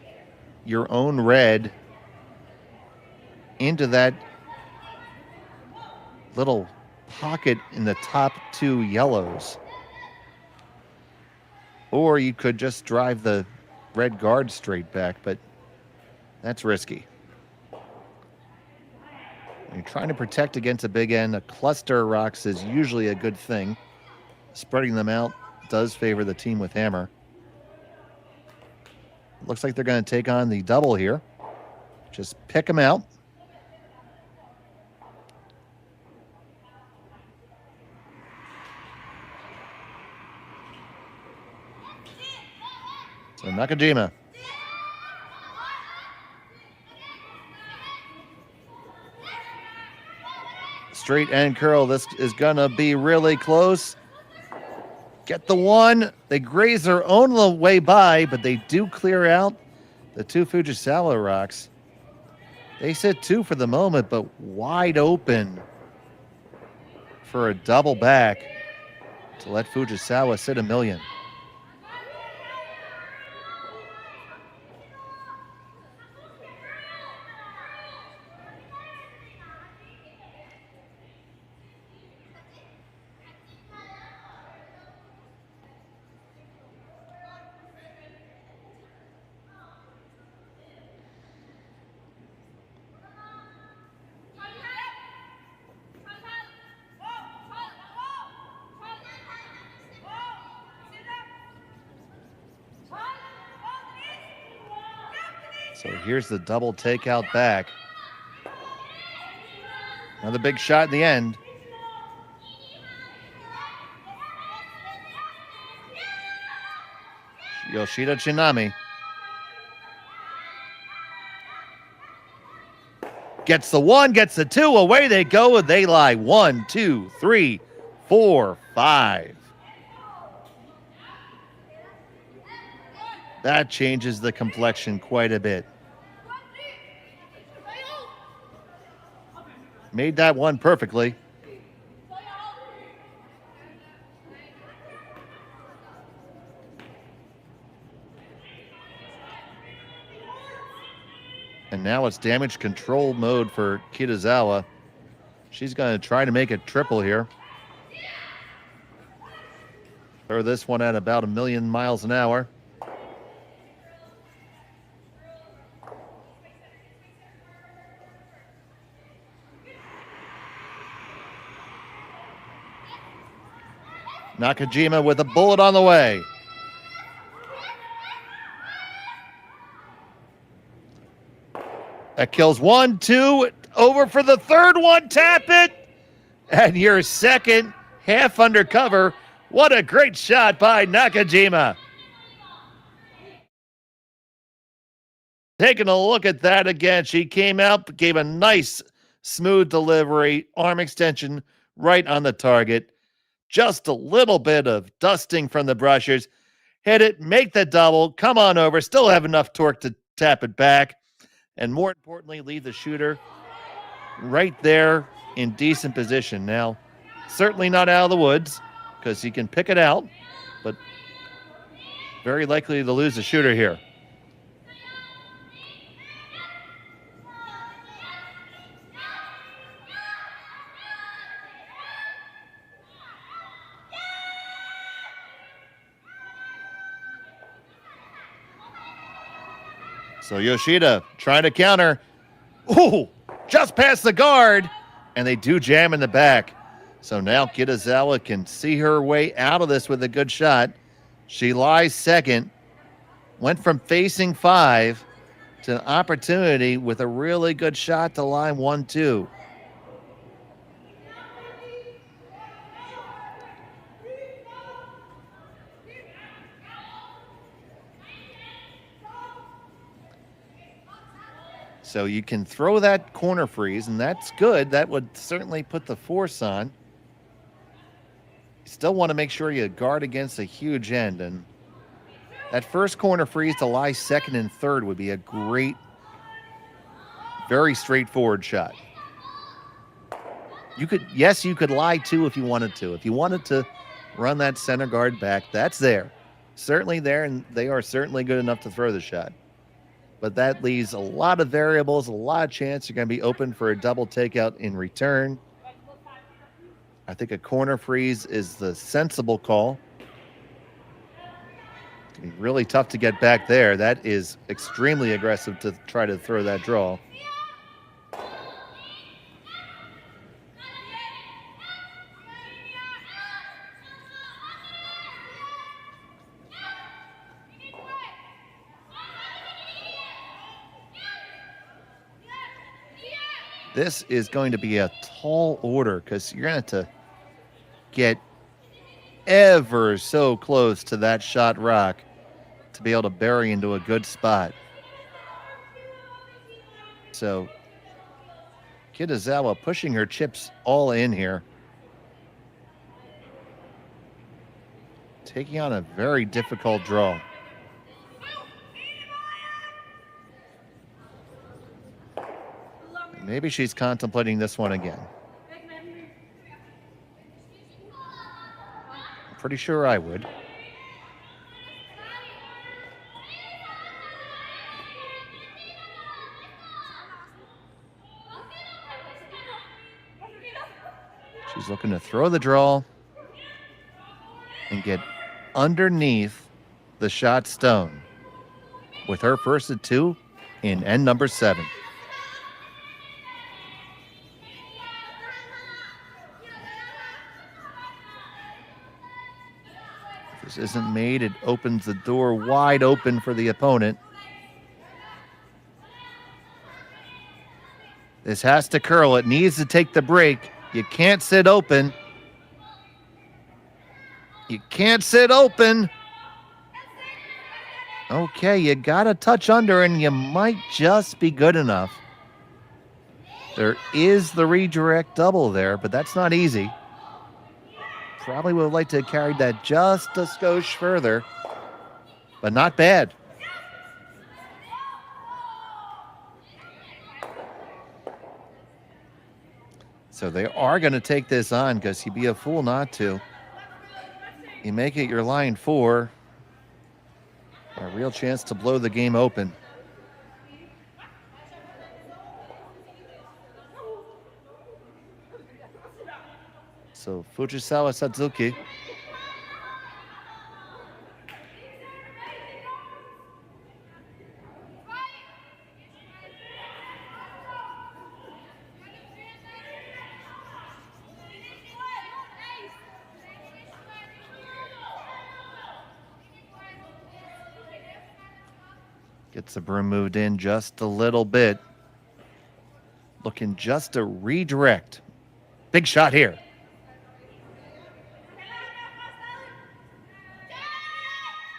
your own red into that little pocket in the top two yellows. Or you could just drive the red guard straight back, but that's risky. When you're trying to protect against a big end, a cluster of rocks is usually a good thing. Spreading them out does favor the team with hammer. Looks like they're going to take on the double here. Just pick them out. So Nakajima. Straight and curl. This is going to be really close. Get the one. They graze their own way by, but they do clear out the two Fujisawa rocks. They sit two for the moment, but wide open for a double back to let Fujisawa sit a million. So here's the double takeout back. Another big shot in the end. Yoshida Chinami. Gets the one, gets the two. Away they go, and they lie. 1, 2, 3, 4, 5. That changes the complexion quite a bit. Made that one perfectly. And now it's damage control mode for Kitazawa. She's going to try to make a triple here. Throw this one at about 1,000,000 miles an hour. Nakajima with a bullet on the way. That kills 1, 2, over for the third one, tap it. And your second, half undercover. What a great shot by Nakajima. Taking a look at that again. She came out, gave a nice, smooth delivery, arm extension right on the target. Just a little bit of dusting from the brushers. Hit it, make the double, come on over, still have enough torque to tap it back, and more importantly, leave the shooter right there in decent position. Now, certainly not out of the woods, because he can pick it out, but very likely to lose the shooter here. So Yoshida trying to counter. Ooh, just past the guard. And they do jam in the back. So now Kitazawa can see her way out of this with a good shot. She lies second. Went from facing 5 to an opportunity with a really good shot to line 1-2. So you can throw that corner freeze, and that's good. That would certainly put the force on. You still want to make sure you guard against a huge end, and that first corner freeze to lie second and third would be a great, very straightforward shot. You could lie 2 if you wanted to. If you wanted to run that center guard back, that's there. Certainly there, and they are certainly good enough to throw the shot. But that leaves a lot of variables, a lot of chance you're going to be open for a double takeout in return. I think a corner freeze is the sensible call. It's going to be really tough to get back there. That is extremely aggressive to try to throw that draw. This is going to be a tall order because you're going to have to get ever so close to that shot rock to be able to bury into a good spot. So Kitazawa pushing her chips all in here. Taking on a very difficult draw. Maybe she's contemplating this one again. I'm pretty sure I would. She's looking to throw the draw and get underneath the shot stone with her first at 2 in end number 7. This isn't made, it opens the door wide open for the opponent. This has to curl. It needs to take the break. You can't sit open. You can't sit open. Okay, you got to touch under and you might just be good enough. There is the redirect double there, but that's not easy. Probably would have liked to have carried that just a skosh further, but not bad. So they are going to take this on because you'd be a fool not to. You make it your line 4. A real chance to blow the game open. So Fujisawa Satsuki. Gets the broom moved in just a little bit. Looking just to redirect. Big shot here.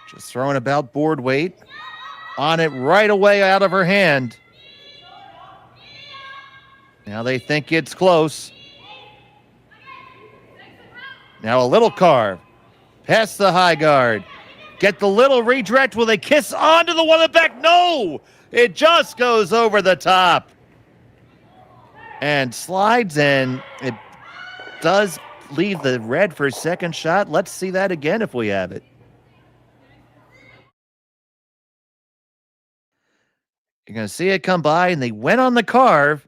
Just throwing about board weight. On it right away out of her hand. Now they think it's close. Now a little carve. Past the high guard. Get the little redirect. Will they kiss onto the one in the back? No! It just goes over the top. And slides in. It does leave the red for a second shot. Let's see that again if we have it. You're going to see it come by, and they went on the carve,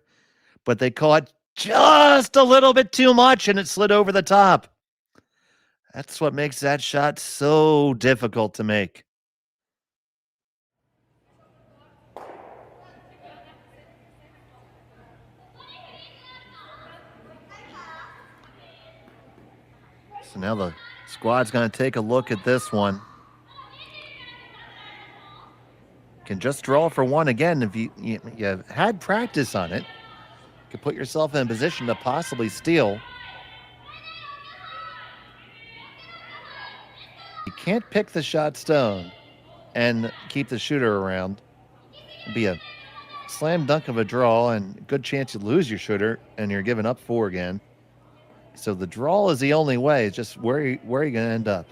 but they caught just a little bit too much, and it slid over the top. That's what makes that shot so difficult to make. So now the squad's going to take a look at this one. Can just draw for one again if you had practice on it. You can put yourself in a position to possibly steal. You can't pick the shot stone and keep the shooter around. It'd be a slam dunk of a draw and a good chance you lose your shooter and you're giving up 4 again. So the draw is the only way. It's just where are you going to end up?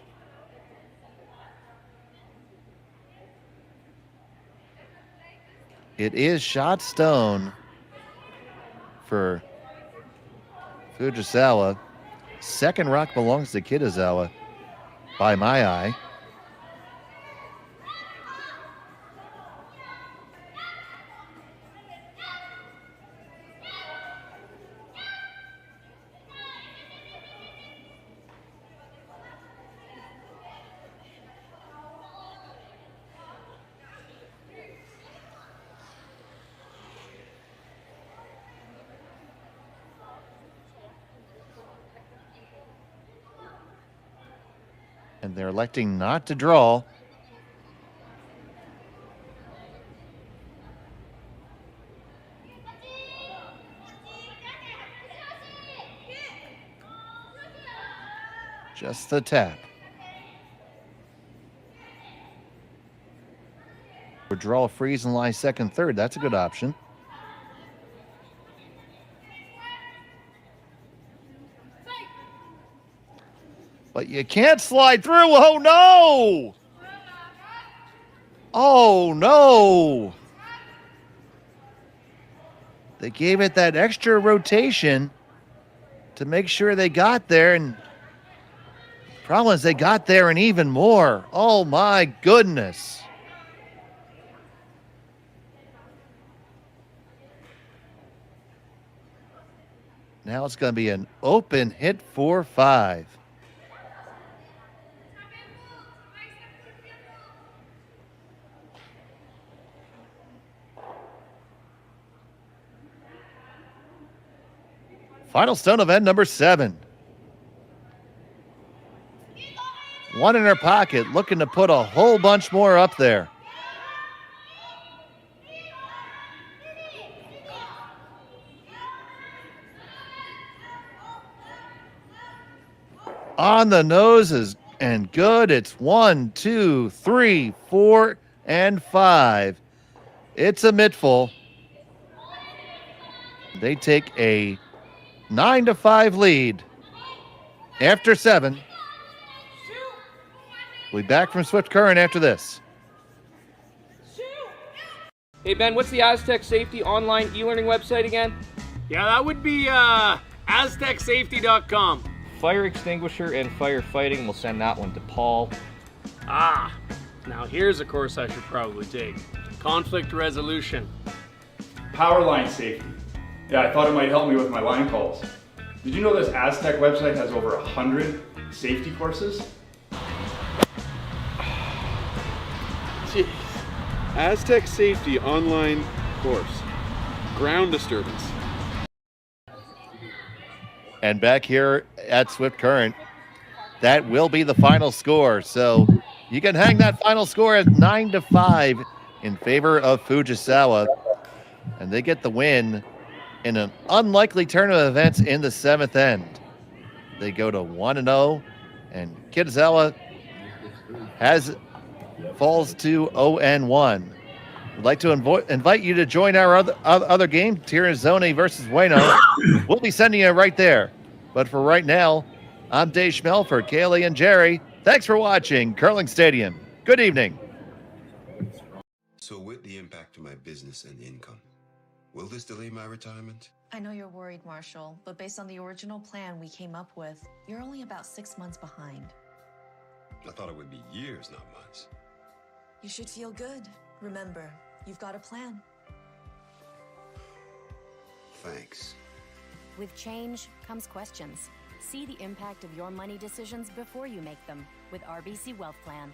It is shot stone for Fujisawa. Second rock belongs to Kitazawa, by my eye. And they're electing not to draw. Just the tap. Or draw, freeze, and lie second, third. That's a good option. But you can't slide through. Oh, no! Oh, no! They gave it that extra rotation to make sure they got there. And the problem is they got there and even more. Oh, my goodness. Now it's going to be an open hit for 5. Final stone event number 7. One in her pocket, looking to put a whole bunch more up there. On the noses and good. It's 1, 2, 3, 4, and 5. It's a mittful. They take a 9-5 lead after 7. We'll be back from Swift Current after this. Hey Ben, what's the Aztec Safety online e-learning website again? Yeah, that would be aztecsafety.com. Fire extinguisher and firefighting, we'll send that one to Paul. Ah, now here's a course I should probably take. Conflict resolution. Power line safety. Yeah, I thought it might help me with my line calls. Did you know this Aztec website has over 100 safety courses? Jeez. Aztec Safety online course. Ground disturbance. And back here at Swift Current, that will be the final score. So you can hang that final score at 9-5 in favor of Fujisawa. And they get the win in an unlikely turn of events in the 7th end. They go to 1-0, and Kitazawa falls to 0-1. We'd like to invite you to join our other game, Tirazone versus Bueno. We'll be sending you right there. But for right now, I'm Dave Schmel for Kaylee and Jerry. Thanks for watching Curling Stadium. Good evening. So with the impact to my business and income, will this delay my retirement? I know you're worried, Marshall, but based on the original plan we came up with, you're only about 6 months behind. I thought it would be years, not months. You should feel good. Remember, you've got a plan. Thanks. With change comes questions. See the impact of your money decisions before you make them with RBC Wealth Plan.